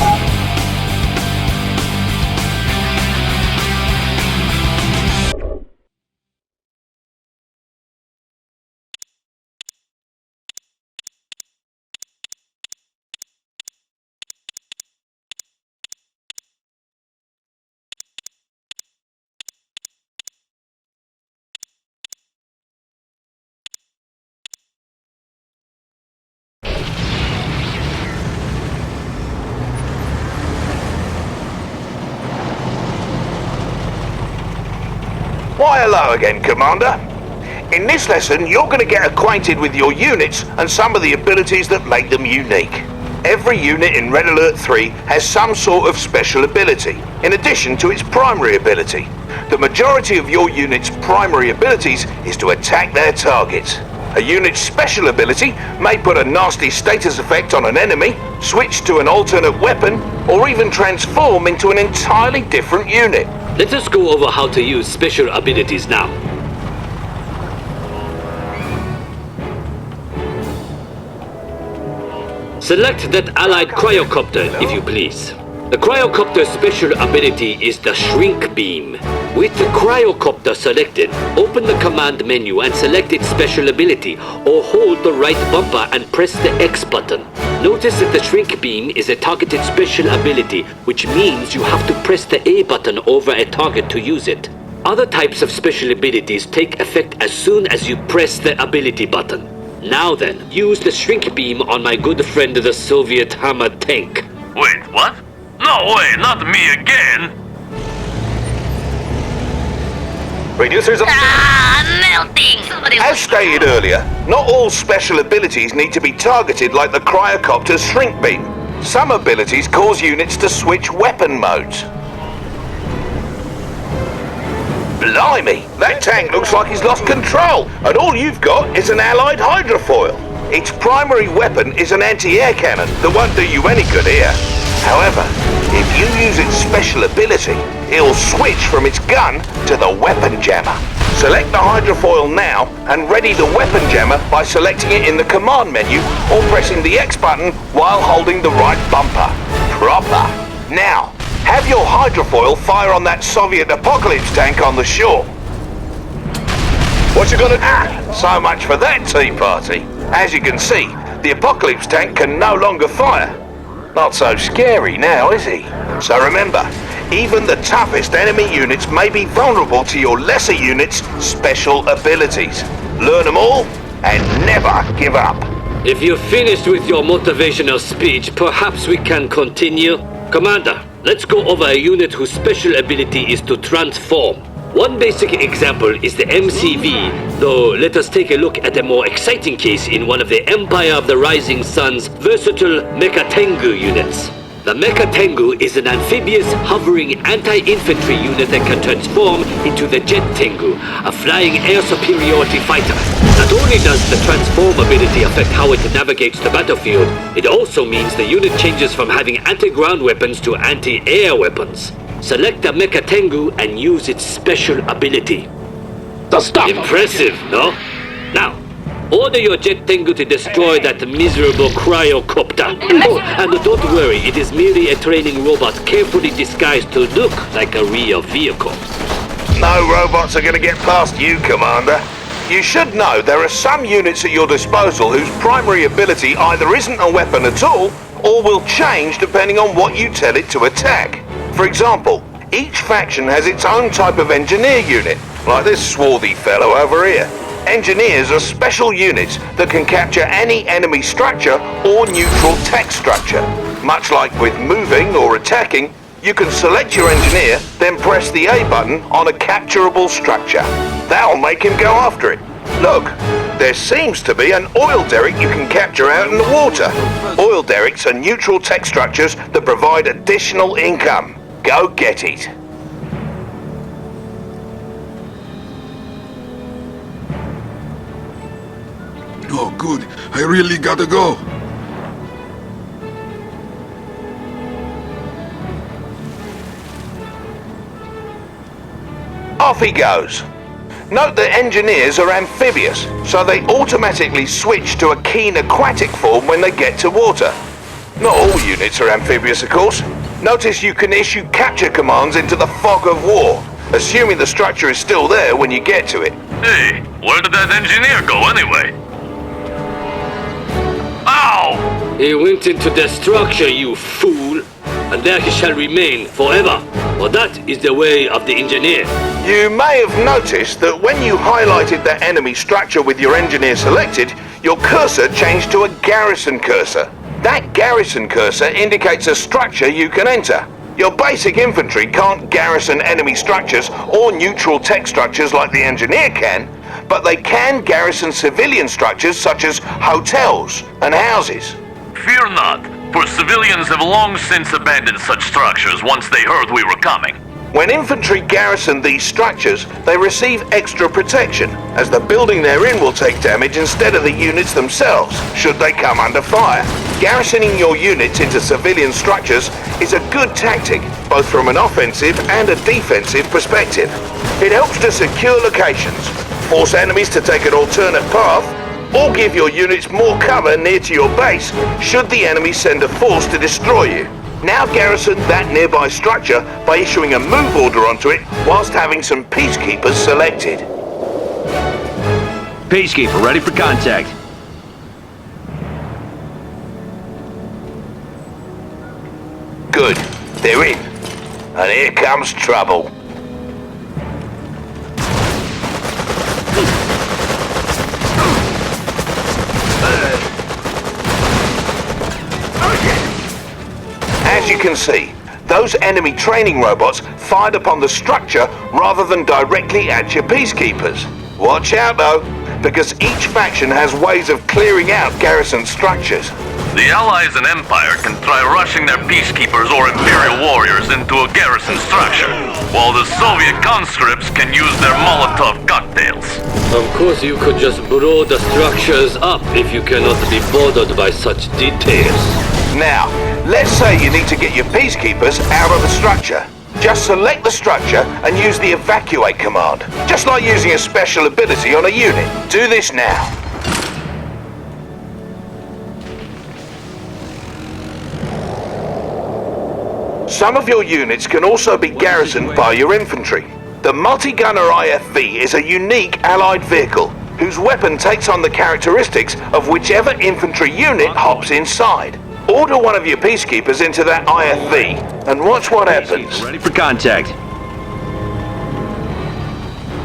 Why hello again, Commander. In this lesson, you're going to get acquainted with your units and some of the abilities that make them unique. Every unit in Red Alert 3 has some sort of special ability, in addition to its primary ability. The majority of your unit's primary abilities is to attack their targets. A unit's special ability may put a nasty status effect on an enemy, switch to an alternate weapon, or even transform into an entirely different unit. Let us go over how to use special abilities now. Select that allied cryocopter, if you please. The cryocopter's special ability is the shrink beam. With the cryocopter selected, open the command menu and select its special ability, or hold the right bumper and press the X button. Notice that the shrink beam is a targeted special ability, which means you have to press the A button over a target to use it. Other types of special abilities take effect as soon as you press the ability button. Now then, use the shrink beam on my good friend the Soviet Hammer tank. Wait, what? No way, not me again! Reducers of... melting! As stated earlier, not all special abilities need to be targeted like the cryocopter's shrink beam. Some abilities cause units to switch weapon modes. Blimey, that tank looks like he's lost control, and all you've got is an allied hydrofoil. Its primary weapon is an anti-air cannon that won't do you any good here. However, if you use its special ability, it'll switch from its gun to the weapon jammer. Select the hydrofoil now and ready the weapon jammer by selecting it in the command menu or pressing the X button while holding the right bumper. Proper. Now, have your hydrofoil fire on that Soviet apocalypse tank on the shore. What you gonna... so much for that tea party. As you can see, the apocalypse tank can no longer fire. Not so scary now, is he? So remember, even the toughest enemy units may be vulnerable to your lesser units' special abilities. Learn them all and never give up. If you're finished with your motivational speech, perhaps we can continue? Commander, let's go over a unit whose special ability is to transform. One basic example is the MCV, though let us take a look at a more exciting case in one of the Empire of the Rising Sun's versatile Mecha Tengu units. The Mecha Tengu is an amphibious, hovering anti-infantry unit that can transform into the Jet Tengu, a flying air superiority fighter. Not only does the transform ability affect how it navigates the battlefield, it also means the unit changes from having anti-ground weapons to anti-air weapons. Select the Mecha Tengu and use its special ability. Impressive, no? Now, order your Jet Tengu to destroy that miserable cryocopter. Oh, and don't worry, it is merely a training robot carefully disguised to look like a real vehicle. No robots are going to get past you, Commander. You should know there are some units at your disposal whose primary ability either isn't a weapon at all, or will change depending on what you tell it to attack. For example, each faction has its own type of engineer unit, like this swarthy fellow over here. Engineers are special units that can capture any enemy structure or neutral tech structure. Much like with moving or attacking, you can select your engineer, then press the A button on a capturable structure. That'll make him go after it. Look, there seems to be an oil derrick you can capture out in the water. Oil derricks are neutral tech structures that provide additional income. Go get it. Oh, good. I really gotta go. Off he goes. Note that engineers are amphibious, so they automatically switch to a keen aquatic form when they get to water. Not all units are amphibious, of course. Notice you can issue capture commands into the fog of war, assuming the structure is still there when you get to it. Hey, where did that engineer go anyway? Ow! He went into the structure, you fool, and there he shall remain forever. For that is the way of the engineer. You may have noticed that when you highlighted that enemy structure with your engineer selected, your cursor changed to a garrison cursor. That garrison cursor indicates a structure you can enter. Your basic infantry can't garrison enemy structures or neutral tech structures like the engineer can, but they can garrison civilian structures such as hotels and houses. Fear not, for civilians have long since abandoned such structures once they heard we were coming. When infantry garrison these structures, they receive extra protection, as the building they're in will take damage instead of the units themselves, should they come under fire. Garrisoning your units into civilian structures is a good tactic, both from an offensive and a defensive perspective. It helps to secure locations, force enemies to take an alternate path, or give your units more cover near to your base should the enemy send a force to destroy you. Now garrison that nearby structure by issuing a move order onto it whilst having some peacekeepers selected. Peacekeeper, ready for contact. Good. They're in. And here comes trouble. As you can see, those enemy training robots fired upon the structure rather than directly at your peacekeepers. Watch out though, because each faction has ways of clearing out garrison structures. The Allies and Empire can try rushing their peacekeepers or Imperial warriors into a garrison structure, while the Soviet conscripts can use their Molotov cocktails. Of course you could just blow the structures up if you cannot be bothered by such details. Now, let's say you need to get your peacekeepers out of the structure. Just select the structure and use the evacuate command, just like using a special ability on a unit. Do this now. Some of your units can also be garrisoned by your infantry. The multi-gunner IFV is a unique allied vehicle, whose weapon takes on the characteristics of whichever infantry unit hops inside. Order one of your peacekeepers into that IFV, and watch what happens. Ready for contact.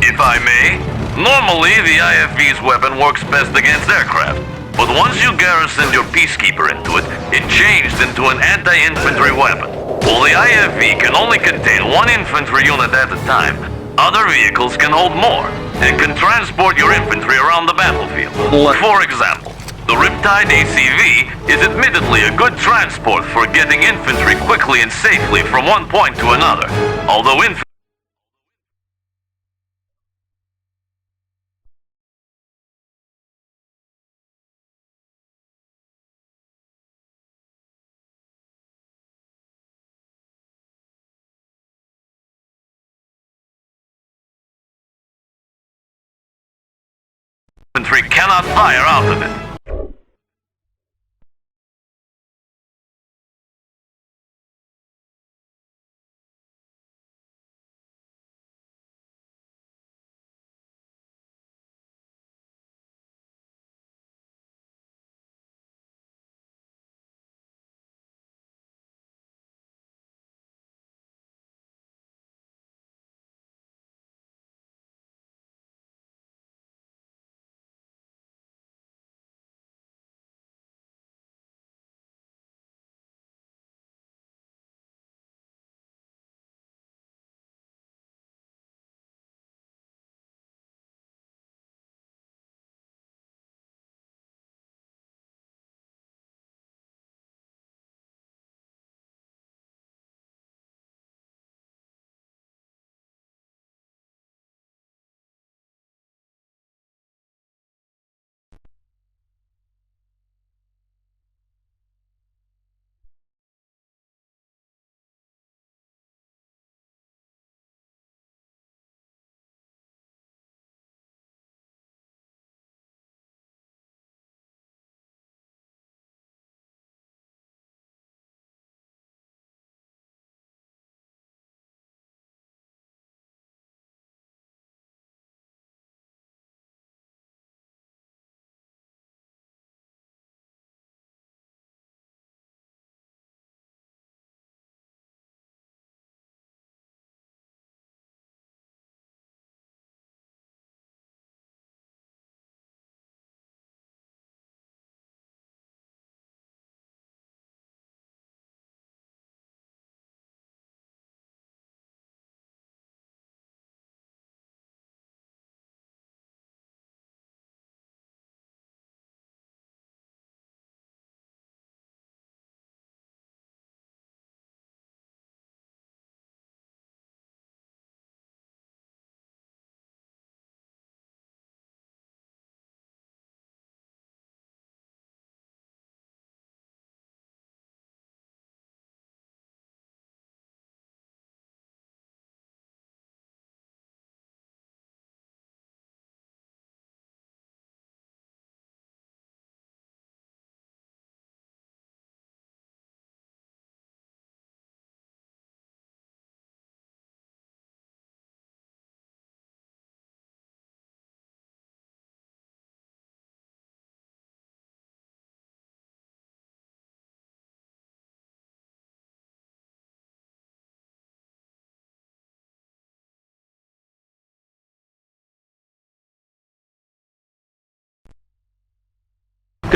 If I may, normally the IFV's weapon works best against aircraft, but once you garrisoned your peacekeeper into it, it changed into an anti-infantry weapon. While the IFV can only contain one infantry unit at a time, other vehicles can hold more, and can transport your infantry around the battlefield. For example, the Riptide ACV is admittedly a good transport for getting infantry quickly and safely from one point to another, although infantry cannot fire out of it.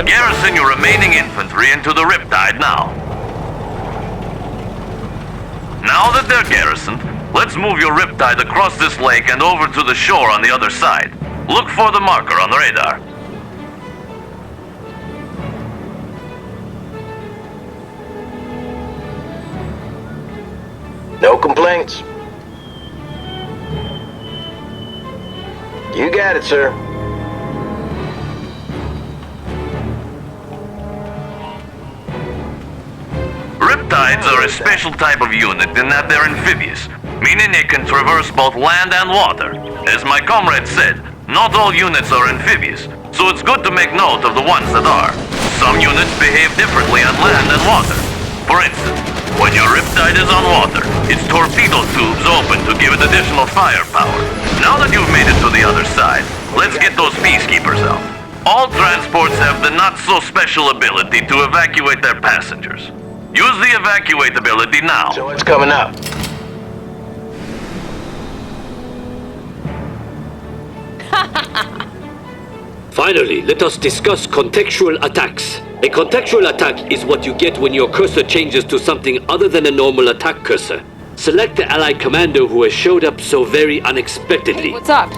Garrison your remaining infantry into the Riptide now. Now that they're garrisoned, let's move your Riptide across this lake and over to the shore on the other side. Look for the marker on the radar. No complaints. You got it, sir. Riptides are a special type of unit in that they're amphibious, meaning they can traverse both land and water. As my comrade said, not all units are amphibious, so it's good to make note of the ones that are. Some units behave differently on land and water. For instance, when your Riptide is on water, its torpedo tubes open to give it additional firepower. Now that you've made it to the other side, let's get those peacekeepers out. All transports have the not-so-special ability to evacuate their passengers. Use the evacuate ability now. So what's coming up? Finally, let us discuss contextual attacks. A contextual attack is what you get when your cursor changes to something other than a normal attack cursor. Select the allied commander who has showed up so very unexpectedly. What's up?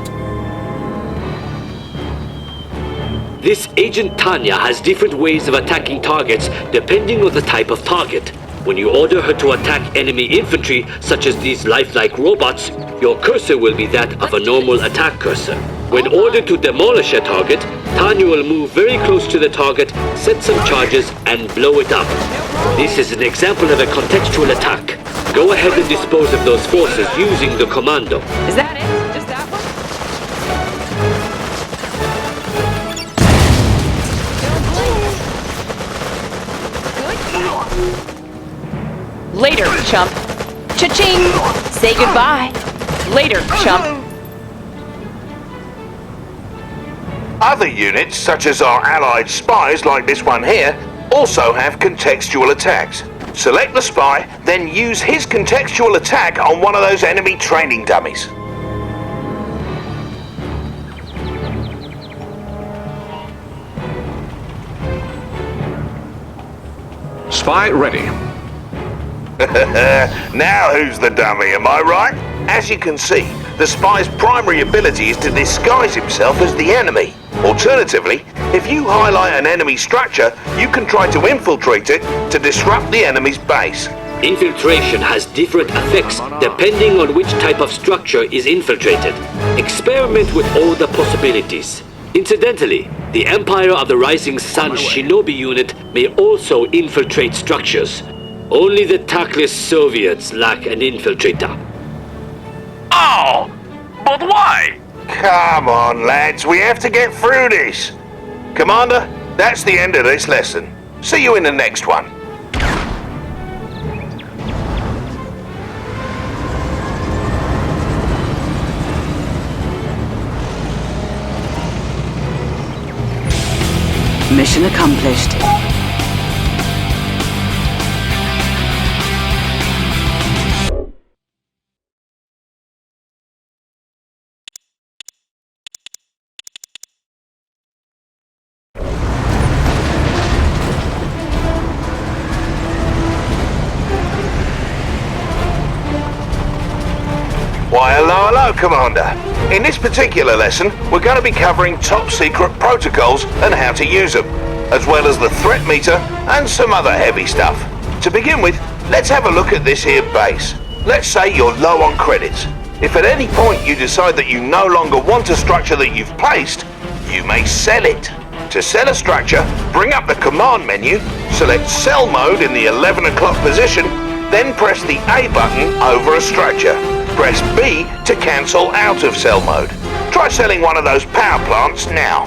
This Agent Tanya has different ways of attacking targets depending on the type of target. When you order her to attack enemy infantry, such as these lifelike robots, your cursor will be that of a normal attack cursor. When ordered to demolish a target, Tanya will move very close to the target, set some charges, and blow it up. This is an example of a contextual attack. Go ahead and dispose of those forces using the commando. Is that it? Just that one? Later, chump. Cha-ching! Say goodbye. Later, chump. Other units, such as our allied spies like this one here, also have contextual attacks. Select the spy, then use his contextual attack on one of those enemy training dummies. Spy ready. Now who's the dummy, am I right? As you can see, the spy's primary ability is to disguise himself as the enemy. Alternatively, if you highlight an enemy structure, you can try to infiltrate it to disrupt the enemy's base. Infiltration has different effects depending on which type of structure is infiltrated. Experiment with all the possibilities. Incidentally, the Empire of the Rising Sun Shinobi unit may also infiltrate structures. Only the tactless Soviets lack an infiltrator. Oh! But why? Come on, lads, we have to get through this. Commander, that's the end of this lesson. See you in the next one. Mission accomplished. Why, hello, Commander. In this particular lesson, we're going to be covering top-secret protocols and how to use them, as well as the threat meter and some other heavy stuff. To begin with, let's have a look at this here base. Let's say you're low on credits. If at any point you decide that you no longer want a structure that you've placed, you may sell it. To sell a structure, bring up the command menu, select Sell Mode in the 11 o'clock position, then press the A button over a structure. Press B to cancel out of Sell Mode. Try selling one of those power plants now.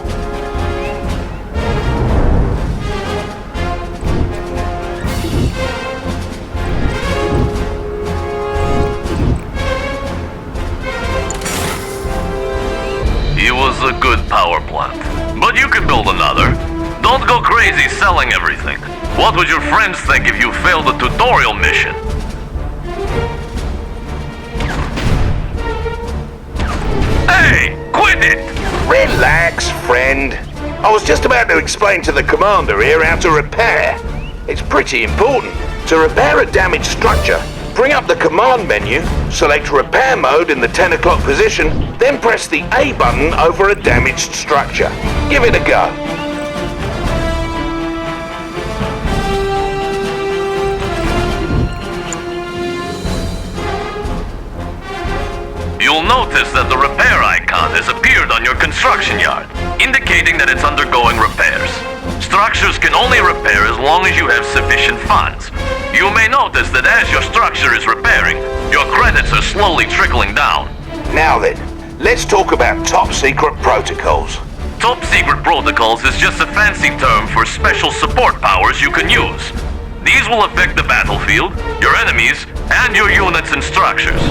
It was a good power plant, but you can build another. Don't go crazy selling everything. What would your friends think if you failed a tutorial mission? Hey, quit it! Relax, friend. I was just about to explain to the commander here how to repair. It's pretty important. To repair a damaged structure, bring up the command menu, select repair mode in the 10 o'clock position, then press the A button over a damaged structure. Give it a go. You'll notice that the repair icon has appeared on your construction yard, indicating that it's undergoing repairs. Structures can only repair as long as you have sufficient funds. You may notice that as your structure is repairing, your credits are slowly trickling down. Now then, let's talk about top secret protocols. Top secret protocols is just a fancy term for special support powers you can use. These will affect the battlefield, your enemies, and your units and structures.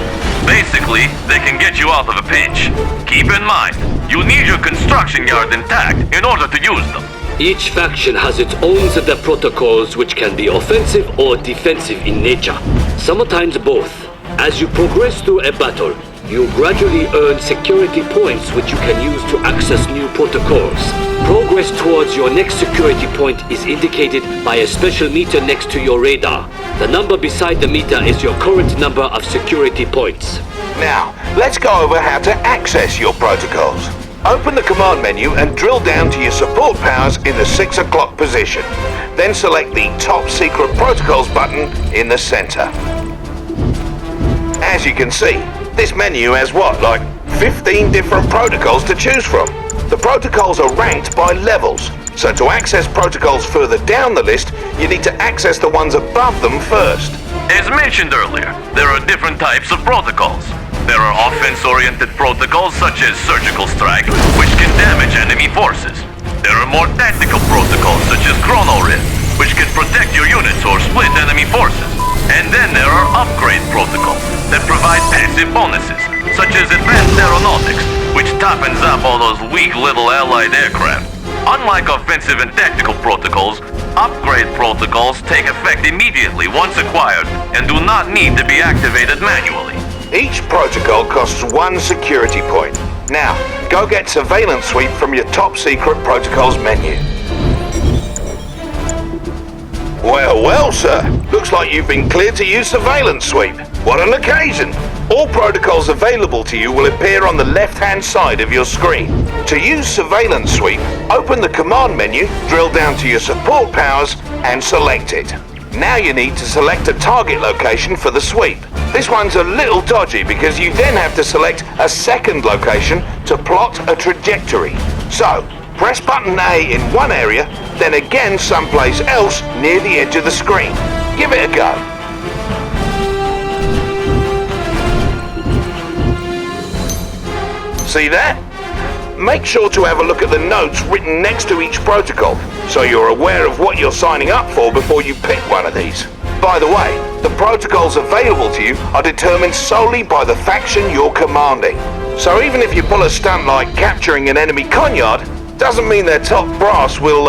Basically, they can get you out of a pinch. Keep in mind, you need your construction yard intact in order to use them. Each faction has its own set of protocols which can be offensive or defensive in nature, sometimes both. As you progress through a battle, you gradually earn security points which you can use to access new protocols. Progress towards your next security point is indicated by a special meter next to your radar. The number beside the meter is your current number of security points. Now, let's go over how to access your protocols. Open the command menu and drill down to your support powers in the 6 o'clock position. Then select the Top Secret Protocols button in the center. As you can see, this menu has like 15 different protocols to choose from. The protocols are ranked by levels, so to access protocols further down the list, you need to access the ones above them first. As mentioned earlier, there are different types of protocols. There are offense-oriented protocols such as Surgical Strike, which can damage enemy forces. There are more tactical protocols such as Chrono Rift, which can protect your units or split enemy forces. And then there are upgrade protocols that provide passive bonuses, such as Advanced Aeronautics, which toppens up all those weak little allied aircraft. Unlike offensive and tactical protocols, upgrade protocols take effect immediately once acquired and do not need to be activated manually. Each protocol costs 1 security point. Now, go get Surveillance Sweep from your Top Secret Protocols menu. Well, sir. Looks like you've been cleared to use Surveillance Sweep. What an occasion! All protocols available to you will appear on the left-hand side of your screen. To use Surveillance Sweep, open the command menu, drill down to your support powers, and select it. Now you need to select a target location for the sweep. This one's a little dodgy because you then have to select a second location to plot a trajectory. So, press button A in one area, then again someplace else near the edge of the screen. Give it a go. See that? Make sure to have a look at the notes written next to each protocol, so you're aware of what you're signing up for before you pick one of these. By the way, the protocols available to you are determined solely by the faction you're commanding. So even if you pull a stunt like capturing an enemy conyard, doesn't mean their top brass will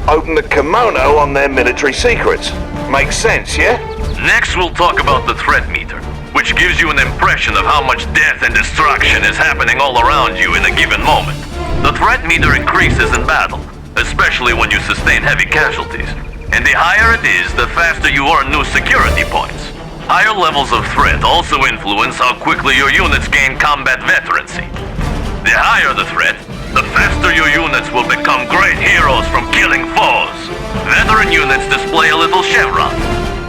open the kimono on their military secrets. Makes sense, yeah? Next we'll talk about the threat meter, which gives you an impression of how much death and destruction is happening all around you in a given moment. The threat meter increases in battle, especially when you sustain heavy casualties. And the higher it is, the faster you earn new security points. Higher levels of threat also influence how quickly your units gain combat veterancy. The higher the threat, the faster your units will become great heroes from killing foes. Veteran units display a little chevron.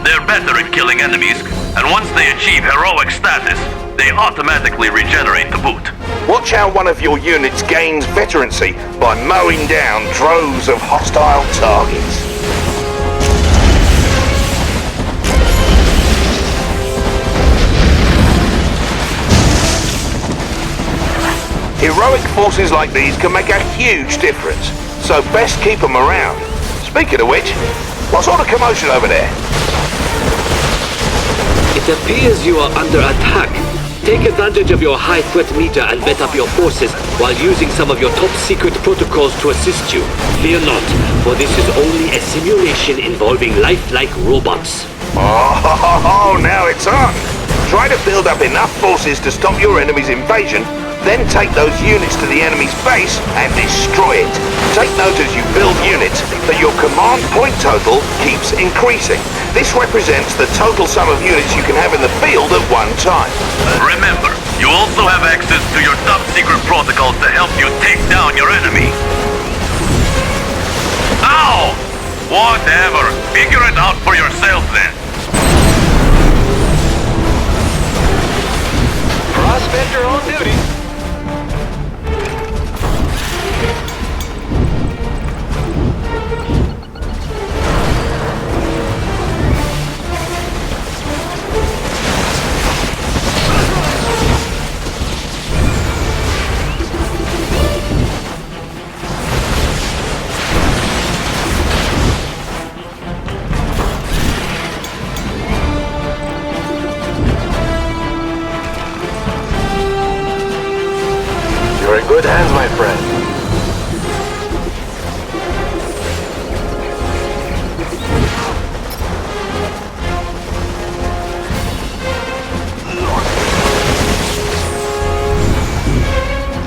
They're better at killing enemies, and once they achieve heroic status, they automatically regenerate to boot. Watch how one of your units gains veterancy by mowing down droves of hostile targets. Heroic forces like these can make a huge difference, so best keep them around. Speaking of which, what sort of commotion over there? It appears you are under attack. Take advantage of your high threat meter and vet up your forces while using some of your top secret protocols to assist you. Fear not, for this is only a simulation involving lifelike robots. Oh, now it's on! Try to build up enough forces to stop your enemy's invasion, Then take those units to the enemy's base and destroy it. Take note as you build units that your command point total keeps increasing. This represents the total sum of units you can have in the field at one time. Remember, you also have access to your top secret protocols to help you take down your enemy. Ow! Whatever. Figure it out for yourself then. Prospector on duty. You're in good hands, my friend.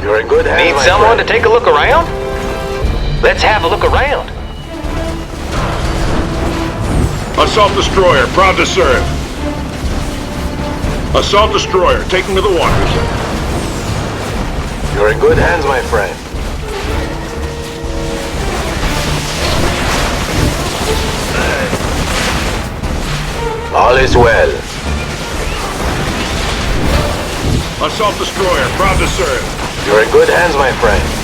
You're in good hands, Need my someone friend. to take a look around? Let's have a look around. Assault destroyer, proud to serve. Assault destroyer, taking to the waters. You're in good hands, my friend. All is well. Assault destroyer, proud to serve. You're in good hands, my friend.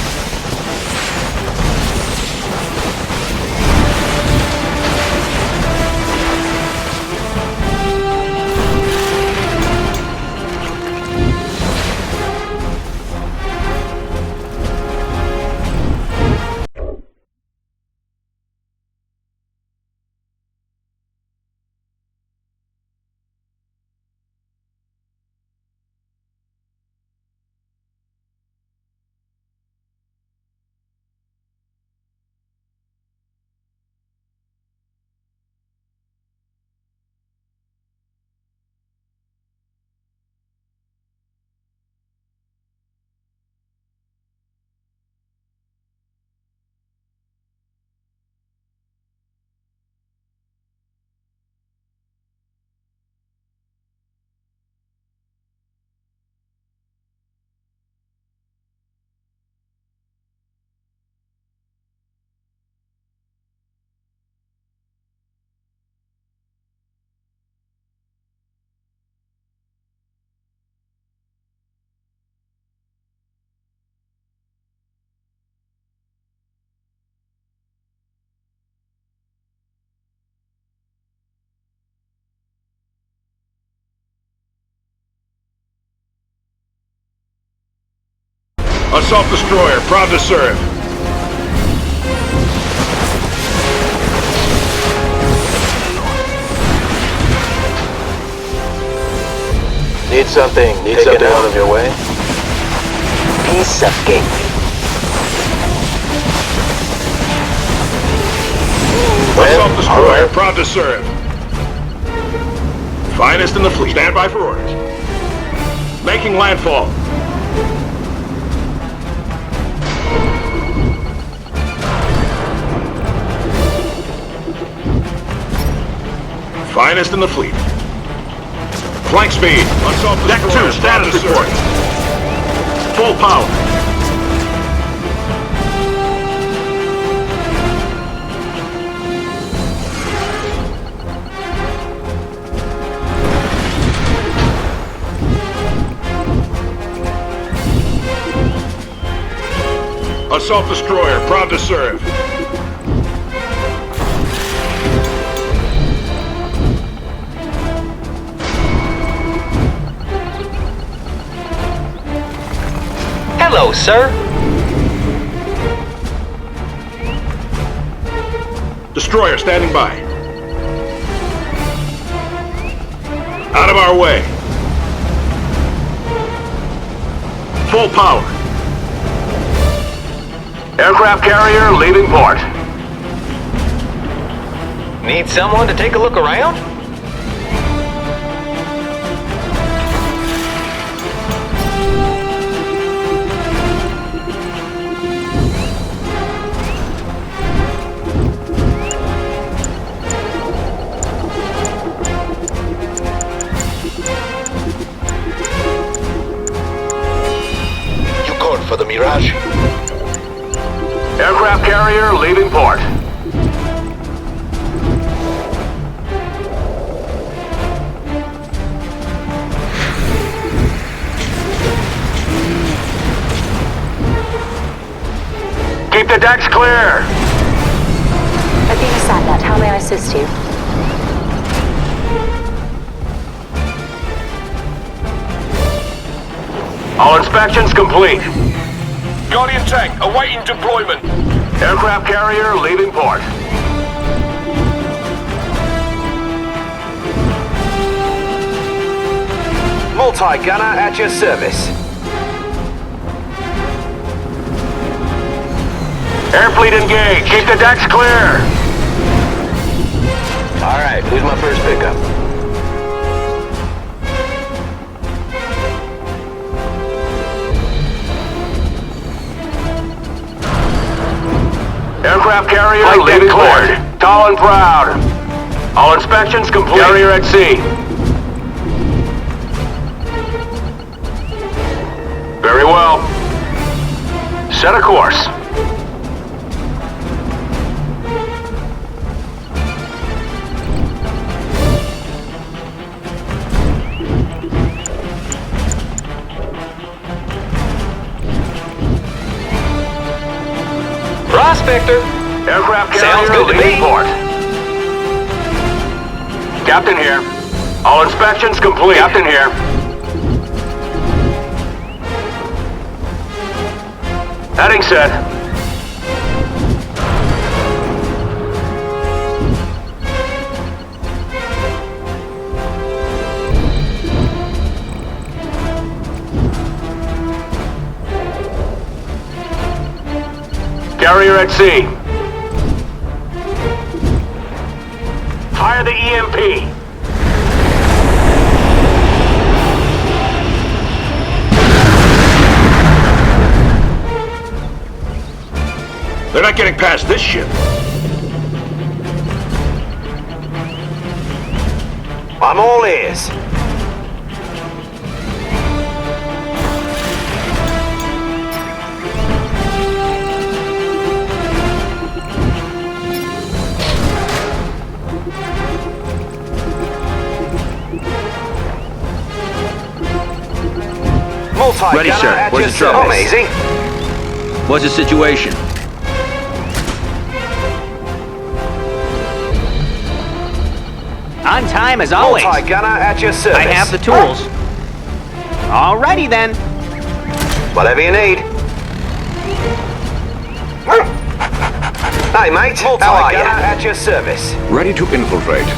Assault destroyer, proud to serve. Need something taken out of your way? Piece of cake. Assault destroyer, proud to serve. Finest in the fleet. Stand by for orders. Making landfall. Finest in the fleet. Flank speed. Assault destroyer. Deck 2, status report. Full power. Assault destroyer, proud to serve. Hello, sir. Destroyer standing by. Out of our way. Full power. Aircraft carrier leaving port. Need someone to take a look around? leaving port. Keep the decks clear! Athena Satnet, how may I assist you? All inspections complete. Guardian tank, awaiting deployment. Aircraft carrier leaving port. Multi-gunner at your service. Air fleet engaged. Keep the decks clear. Alright, who's my first pickup? Aircraft carrier leaving port. Tall and proud. All inspections complete. Carrier at sea. Very well. Set a course. Prospector. Aircraft Sounds carrier good to leaving me. port. Captain here. All inspections complete. Captain here. Heading set. Carrier at sea. Fire the EMP. They're not getting past this ship. I'm all ears. Ready, sir. Where's the trouble? Easy. What's the situation? On time as always. Multi-gunner at your service. I have the tools. Alrighty then. Whatever you need. Hey, mate. How are you? At your service. Ready to infiltrate.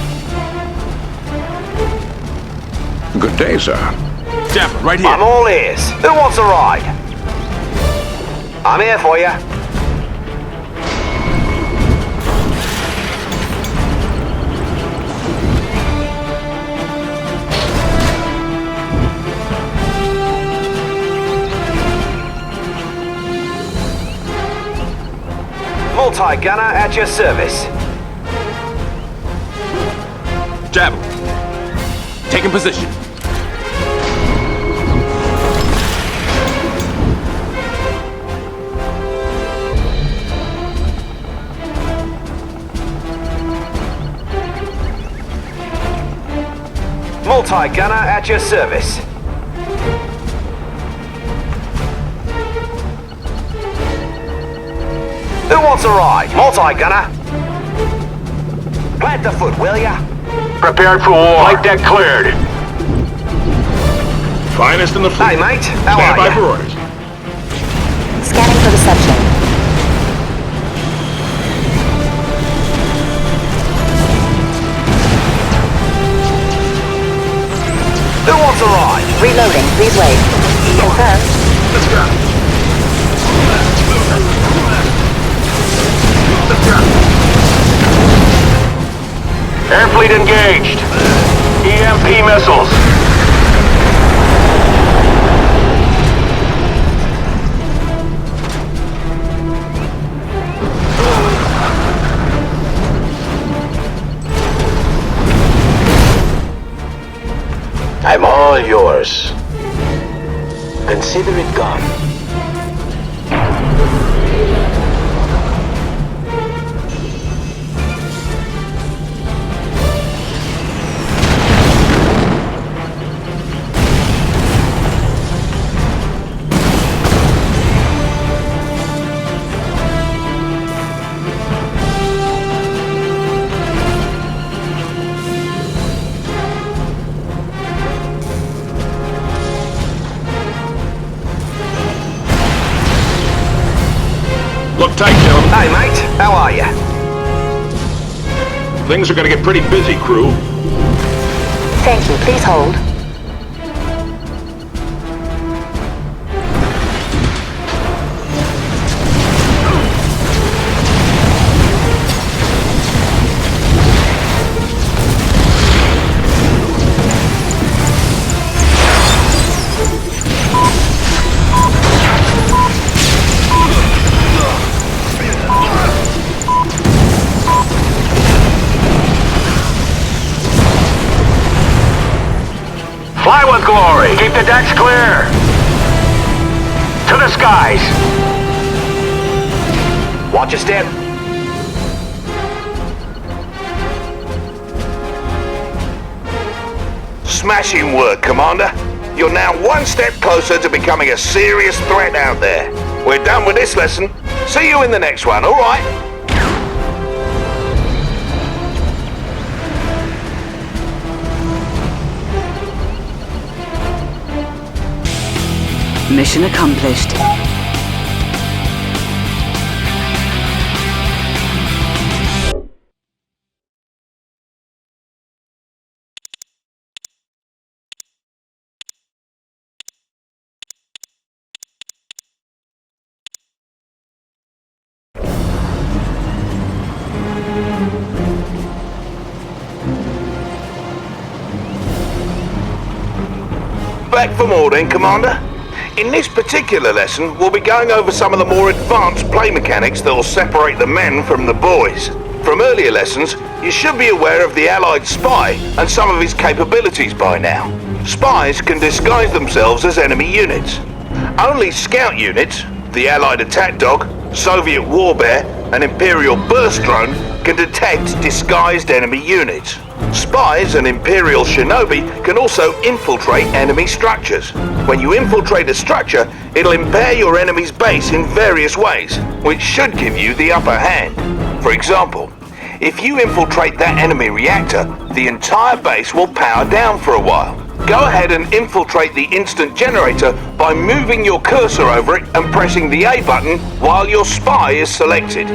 Good day, sir. Damn, right here. I'm all ears. Who wants a ride? I'm here for you. Multi-gunner at your service. Javelin. Taking position. Multi-gunner at your service. Who wants a ride? Multi-gunner. Plant the foot, will ya? Prepared for war. Flight deck cleared. Finest in the fleet. Hey, mate. How Stand are by you? for orders. Scanning for reception. Who wants a ride? Reloading. Please wait. Confirmed. Let's go. Air fleet engaged. EMP missiles. I'm all yours. Consider it gone. tight, gentlemen. Hey, mate. How are you? Things are gonna get pretty busy, crew. Thank you. Please hold. Fly with glory. Keep the decks clear. To the skies. Watch your step. Smashing work, Commander. You're now one step closer to becoming a serious threat out there. We're done with this lesson. See you in the next one, all right? Mission accomplished. Back for more then, Commander. In this particular lesson, we'll be going over some of the more advanced play mechanics that will separate the men from the boys. From earlier lessons, you should be aware of the Allied spy and some of his capabilities by now. Spies can disguise themselves as enemy units. Only scout units, the Allied attack dog, Soviet war bear, and Imperial burst drone can detect disguised enemy units. Spies and Imperial shinobi can also infiltrate enemy structures. When you infiltrate a structure, it'll impair your enemy's base in various ways, which should give you the upper hand. For example, if you infiltrate that enemy reactor, the entire base will power down for a while. Go ahead and infiltrate the instant generator by moving your cursor over it and pressing the A button while your spy is selected.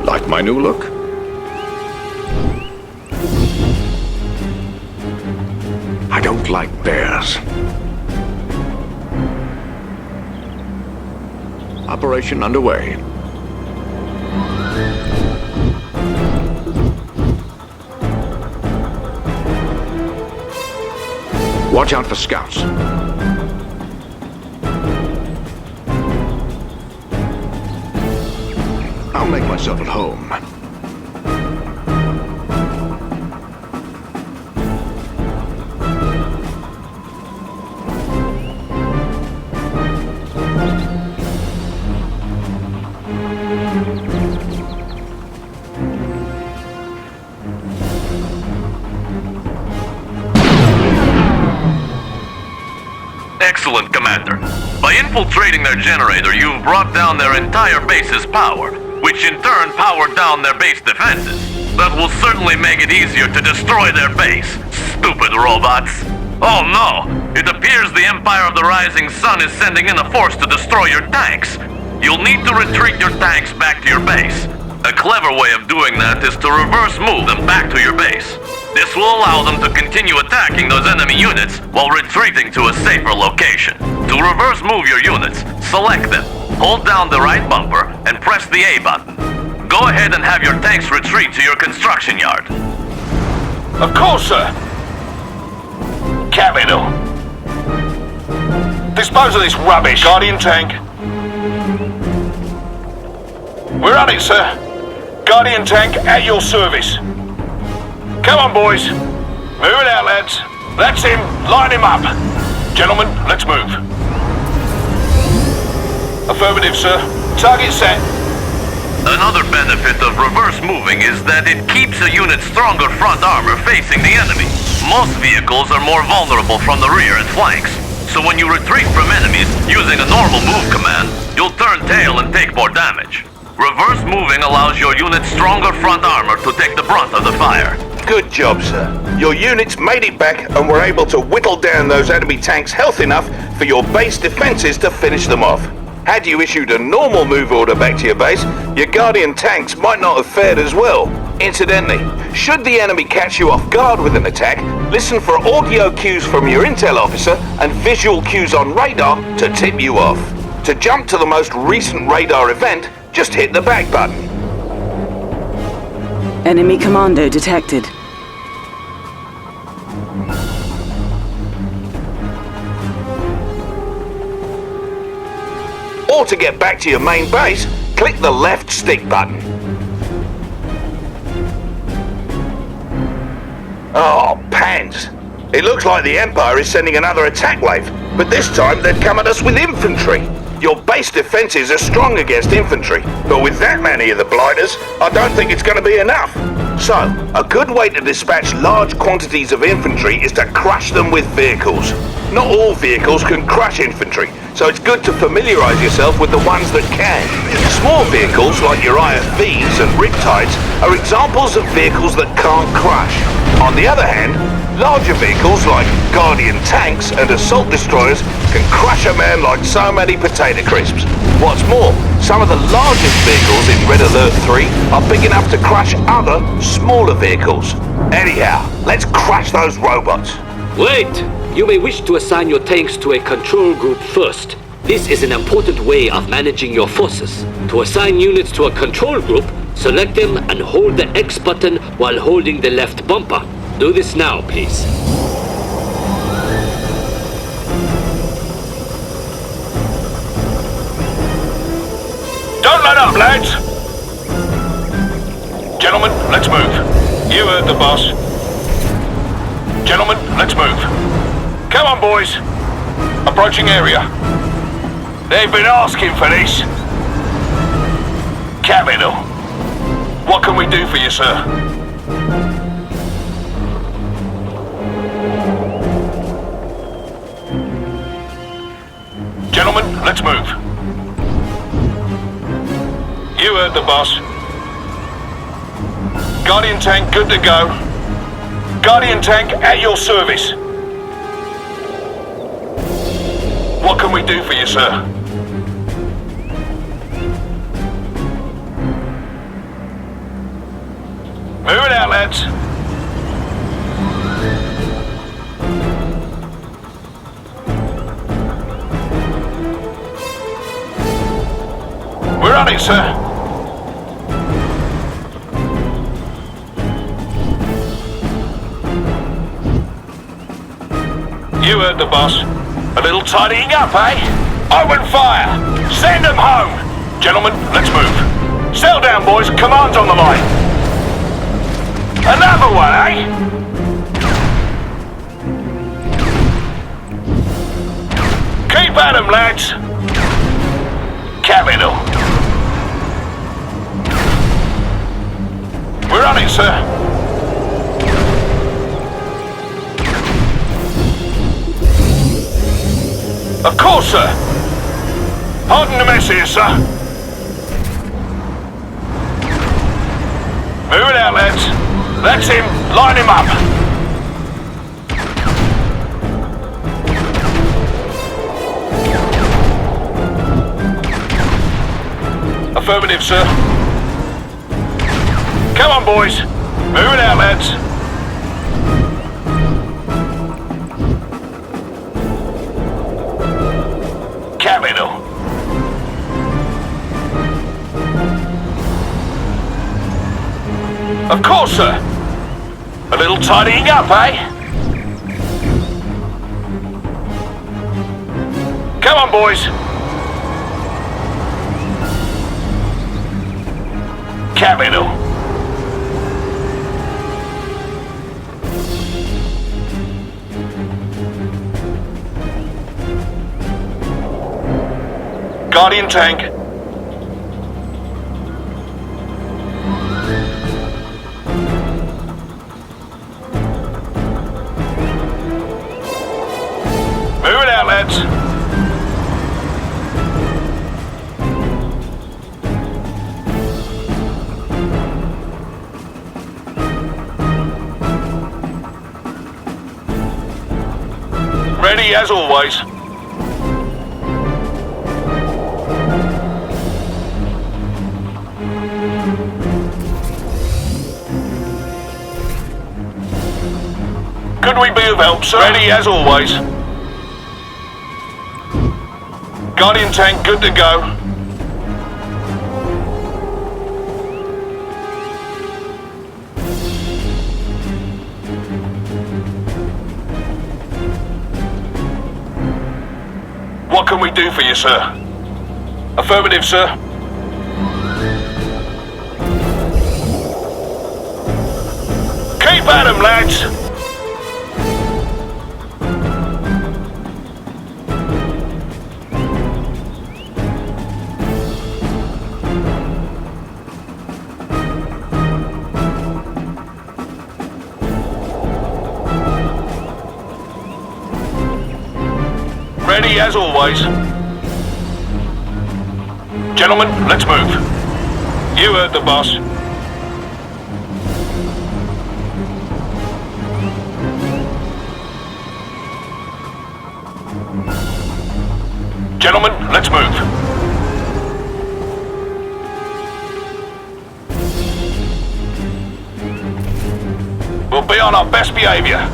Like my new look? I don't like bears. Operation underway. Watch out for scouts. I'll make myself at home. Excellent, Commander. By infiltrating their generator, you've brought down their entire base's power, which in turn powered down their base defenses. That will certainly make it easier to destroy their base, stupid robots. Oh no! It appears the Empire of the Rising Sun is sending in a force to destroy your tanks. You'll need to retreat your tanks back to your base. A clever way of doing that is to reverse move them back to your base. This will allow them to continue attacking those enemy units while retreating to a safer location. To reverse move your units, select them, hold down the right bumper, and press the A button. Go ahead and have your tanks retreat to your construction yard. Of course, sir. Capital. Dispose of this rubbish. Guardian tank. We're on it, sir. Guardian tank at your service. Come on, boys. Move it out, lads. That's him. Line him up. Gentlemen, let's move. Affirmative, sir. Target set. Another benefit of reverse moving is that it keeps a unit's stronger front armor facing the enemy. Most vehicles are more vulnerable from the rear and flanks, so when you retreat from enemies using a normal move command, you'll turn tail and take more damage. Reverse moving allows your unit's stronger front armor to take the brunt of the fire. Good job, sir. Your units made it back and were able to whittle down those enemy tanks health enough for your base defenses to finish them off. Had you issued a normal move order back to your base, your Guardian tanks might not have fared as well. Incidentally, should the enemy catch you off guard with an attack, listen for audio cues from your intel officer and visual cues on radar to tip you off. To jump to the most recent radar event, just hit the back button. Enemy commando detected. Or to get back to your main base, click the left stick button. Oh, pans. It looks like the Empire is sending another attack wave, but this time they've come at us with infantry. Your base defenses are strong against infantry, but with that many of the blighters, I don't think it's going to be enough. So, a good way to dispatch large quantities of infantry is to crush them with vehicles. Not all vehicles can crush infantry, so it's good to familiarize yourself with the ones that can. Small vehicles like your IFVs and Riptides are examples of vehicles that can't crush. On the other hand, larger vehicles like Guardian tanks and assault destroyers can crush a man like so many potato crisps. What's more, some of the largest vehicles in Red Alert 3 are big enough to crush other, smaller vehicles. Anyhow, let's crush those robots. Wait! You may wish to assign your tanks to a control group first. This is an important way of managing your forces. To assign units to a control group, select them and hold the X button while holding the left bumper. Do this now, please. Don't let up, lads! Gentlemen, let's move. You heard the boss. Gentlemen, let's move. Come on, boys. Approaching area. They've been asking for this. Capital. What can we do for you, sir? Gentlemen, let's move. You heard the boss. Guardian tank good to go. Guardian tank at your service. What can we do for you, sir? Move it out, lads. We're on it, sir. You heard the boss. A little tidying up, eh? Open fire! Send them home! Gentlemen, let's move. Settle down, boys. Command's on the line. Another one, eh? Keep at 'em, lads. Capital. We're on it, sir. Of course, sir. Pardon the mess here, sir. Move it out, lads. That's him. Line him up. Affirmative, sir. Come on, boys. Move it out, lads. Capital. Of course, sir. A little tidying up, eh? Come on, boys. Capital. Guardian tank. Move it out, lads. Ready as always. Could we be of help, sir? Ready as always. Guardian tank good to go. What can we do for you, sir? Affirmative, sir. Keep at 'em, lads. Ready as always. Gentlemen, let's move. You heard the boss. Gentlemen, let's move. We'll be on our best behavior.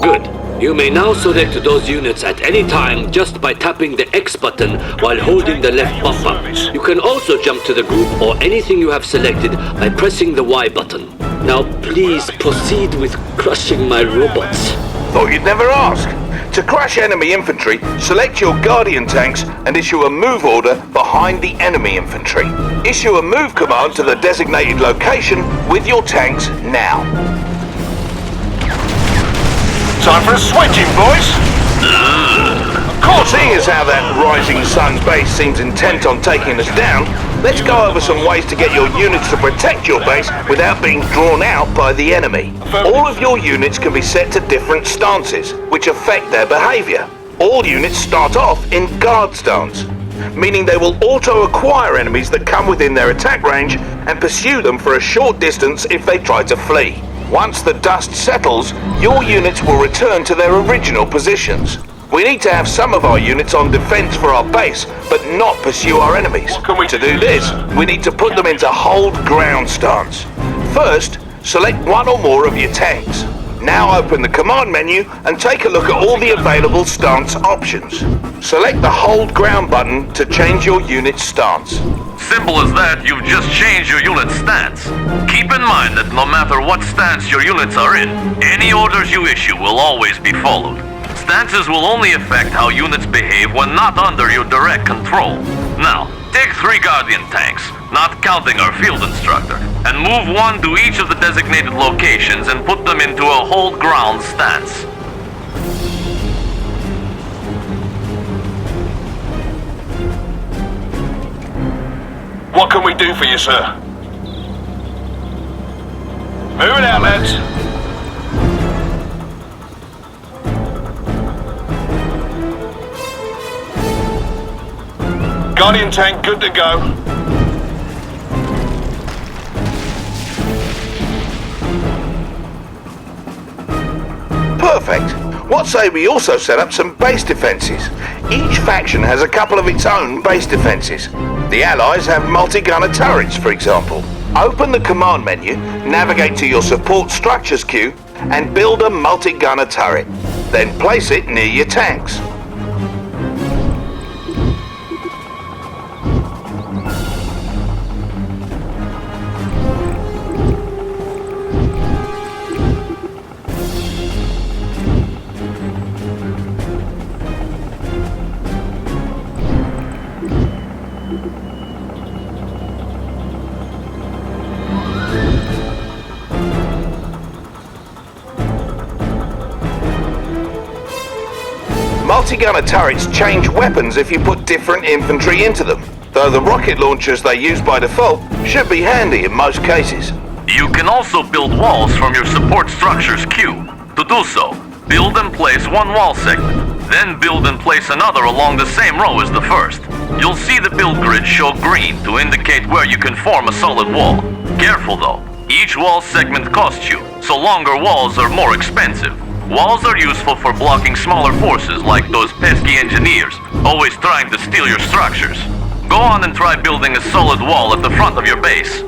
Good. You may now select those units at any time just by tapping the X button while holding the left bumper. You can also jump to the group or anything you have selected by pressing the Y button. Now please proceed with crushing my robots. Thought you'd never ask. To crush enemy infantry, select your Guardian tanks and issue a move order behind the enemy infantry. Issue a move command to the designated location with your tanks now. Time for a switching, boys. Of course, seeing as how that rising sun base seems intent on taking us down, let's go over some ways to get your units to protect your base without being drawn out by the enemy. All of your units can be set to different stances, which affect their behavior. All units start off in guard stance, meaning they will auto-acquire enemies that come within their attack range and pursue them for a short distance if they try to flee. Once the dust settles, your units will return to their original positions. We need to have some of our units on defense for our base, but not pursue our enemies. To do this, we need to put them into hold ground stance. First, select one or more of your tanks. Now open the command menu and take a look at all the available stance options. Select the hold ground button to change your unit's stance. Simple as that, you've just changed your unit's stance. Keep in mind that no matter what stance your units are in, any orders you issue will always be followed. Stances will only affect how units behave when not under your direct control. Now, take 3 Guardian tanks, not counting our field instructor, and move 1 to each of the designated locations and put them into a hold ground stance. What can we do for you, sir? Move it out, lads. Guardian tank good to go. Perfect. What say we also set up some base defenses? Each faction has a couple of its own base defenses. The Allies have multi-gunner turrets, for example. Open the command menu, navigate to your support structures queue, and build a multi-gunner turret. Then place it near your tanks. Multi-gunner turrets change weapons if you put different infantry into them, though the rocket launchers they use by default should be handy in most cases. You can also build walls from your support structures queue. To do so, build and place 1 wall segment, then build and place another along the same row as the first. You'll see the build grid show green to indicate where you can form a solid wall. Careful though, each wall segment costs you, so longer walls are more expensive. Walls are useful for blocking smaller forces like those pesky engineers, always trying to steal your structures. Go on and try building a solid wall at the front of your base.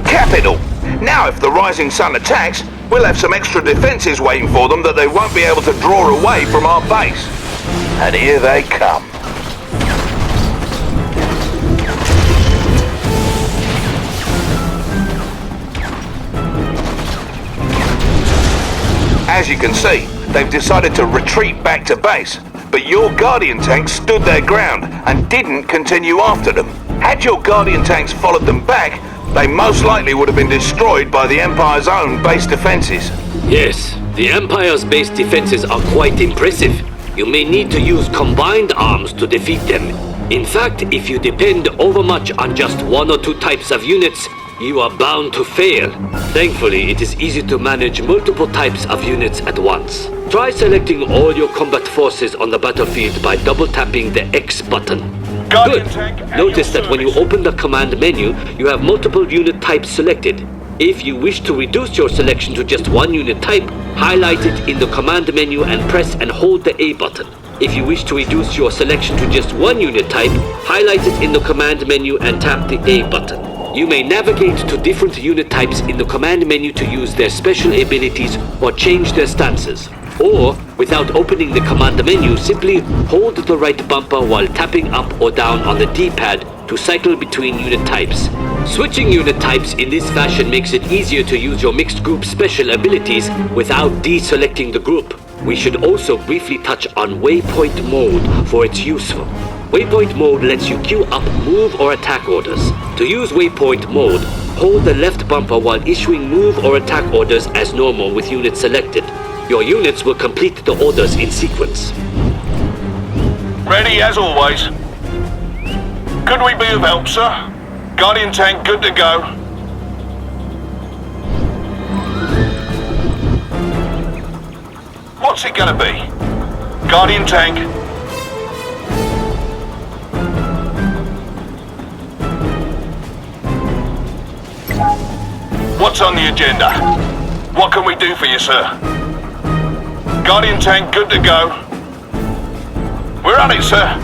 Capital! Now if the rising sun attacks, we'll have some extra defences waiting for them that they won't be able to draw away from our base. And here they come. As you can see, they've decided to retreat back to base, but your Guardian tanks stood their ground and didn't continue after them. Had your Guardian tanks followed them back, they most likely would have been destroyed by the Empire's own base defences. Yes, the Empire's base defenses are quite impressive. You may need to use combined arms to defeat them. In fact, if you depend overmuch on just one or two types of units, you are bound to fail. Thankfully, it is easy to manage multiple types of units at once. Try selecting all your combat forces on the battlefield by double-tapping the X button. Good. Notice that when you open the command menu, you have multiple unit types selected. If you wish to reduce your selection to just one unit type, highlight it in the command menu and press and hold the A button. If you wish to reduce your selection to just one unit type, highlight it in the command menu and tap the A button. You may navigate to different unit types in the command menu to use their special abilities or change their stances. Or, without opening the command menu, simply hold the right bumper while tapping up or down on the D-pad to cycle between unit types. Switching unit types in this fashion makes it easier to use your mixed group special abilities without deselecting the group. We should also briefly touch on waypoint mode for its useful. Waypoint mode lets you queue up move or attack orders. To use waypoint mode, hold the left bumper while issuing move or attack orders as normal with units selected. Your units will complete the orders in sequence. Ready as always. Could we be of help, sir? Guardian tank good to go. What's it gonna be? Guardian tank. What's on the agenda? What can we do for you, sir? Guardian tank good to go. We're on it, sir.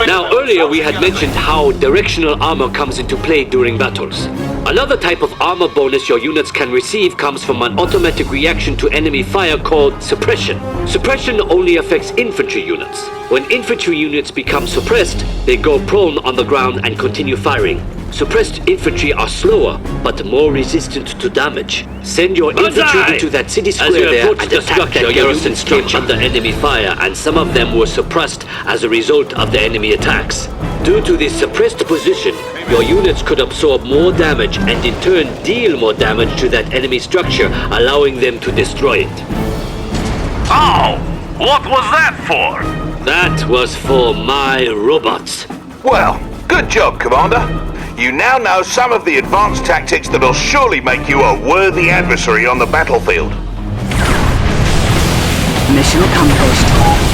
Now, earlier we had mentioned how directional armor comes into play during battles. Another type of armor bonus your units can receive comes from an automatic reaction to enemy fire called suppression. Suppression only affects infantry units. When infantry units become suppressed, they go prone on the ground and continue firing. Suppressed infantry are slower, but more resistant to damage. Send your infantry into that city square there and attack that garrison structure under enemy fire, and some of them were suppressed as a result of the enemy attacks. Due to this suppressed position, your units could absorb more damage and in turn deal more damage to that enemy structure, allowing them to destroy it. Oh! What was that for? That was for my robots. Well, good job, Commander. You now know some of the advanced tactics that'll surely make you a worthy adversary on the battlefield. Mission accomplished.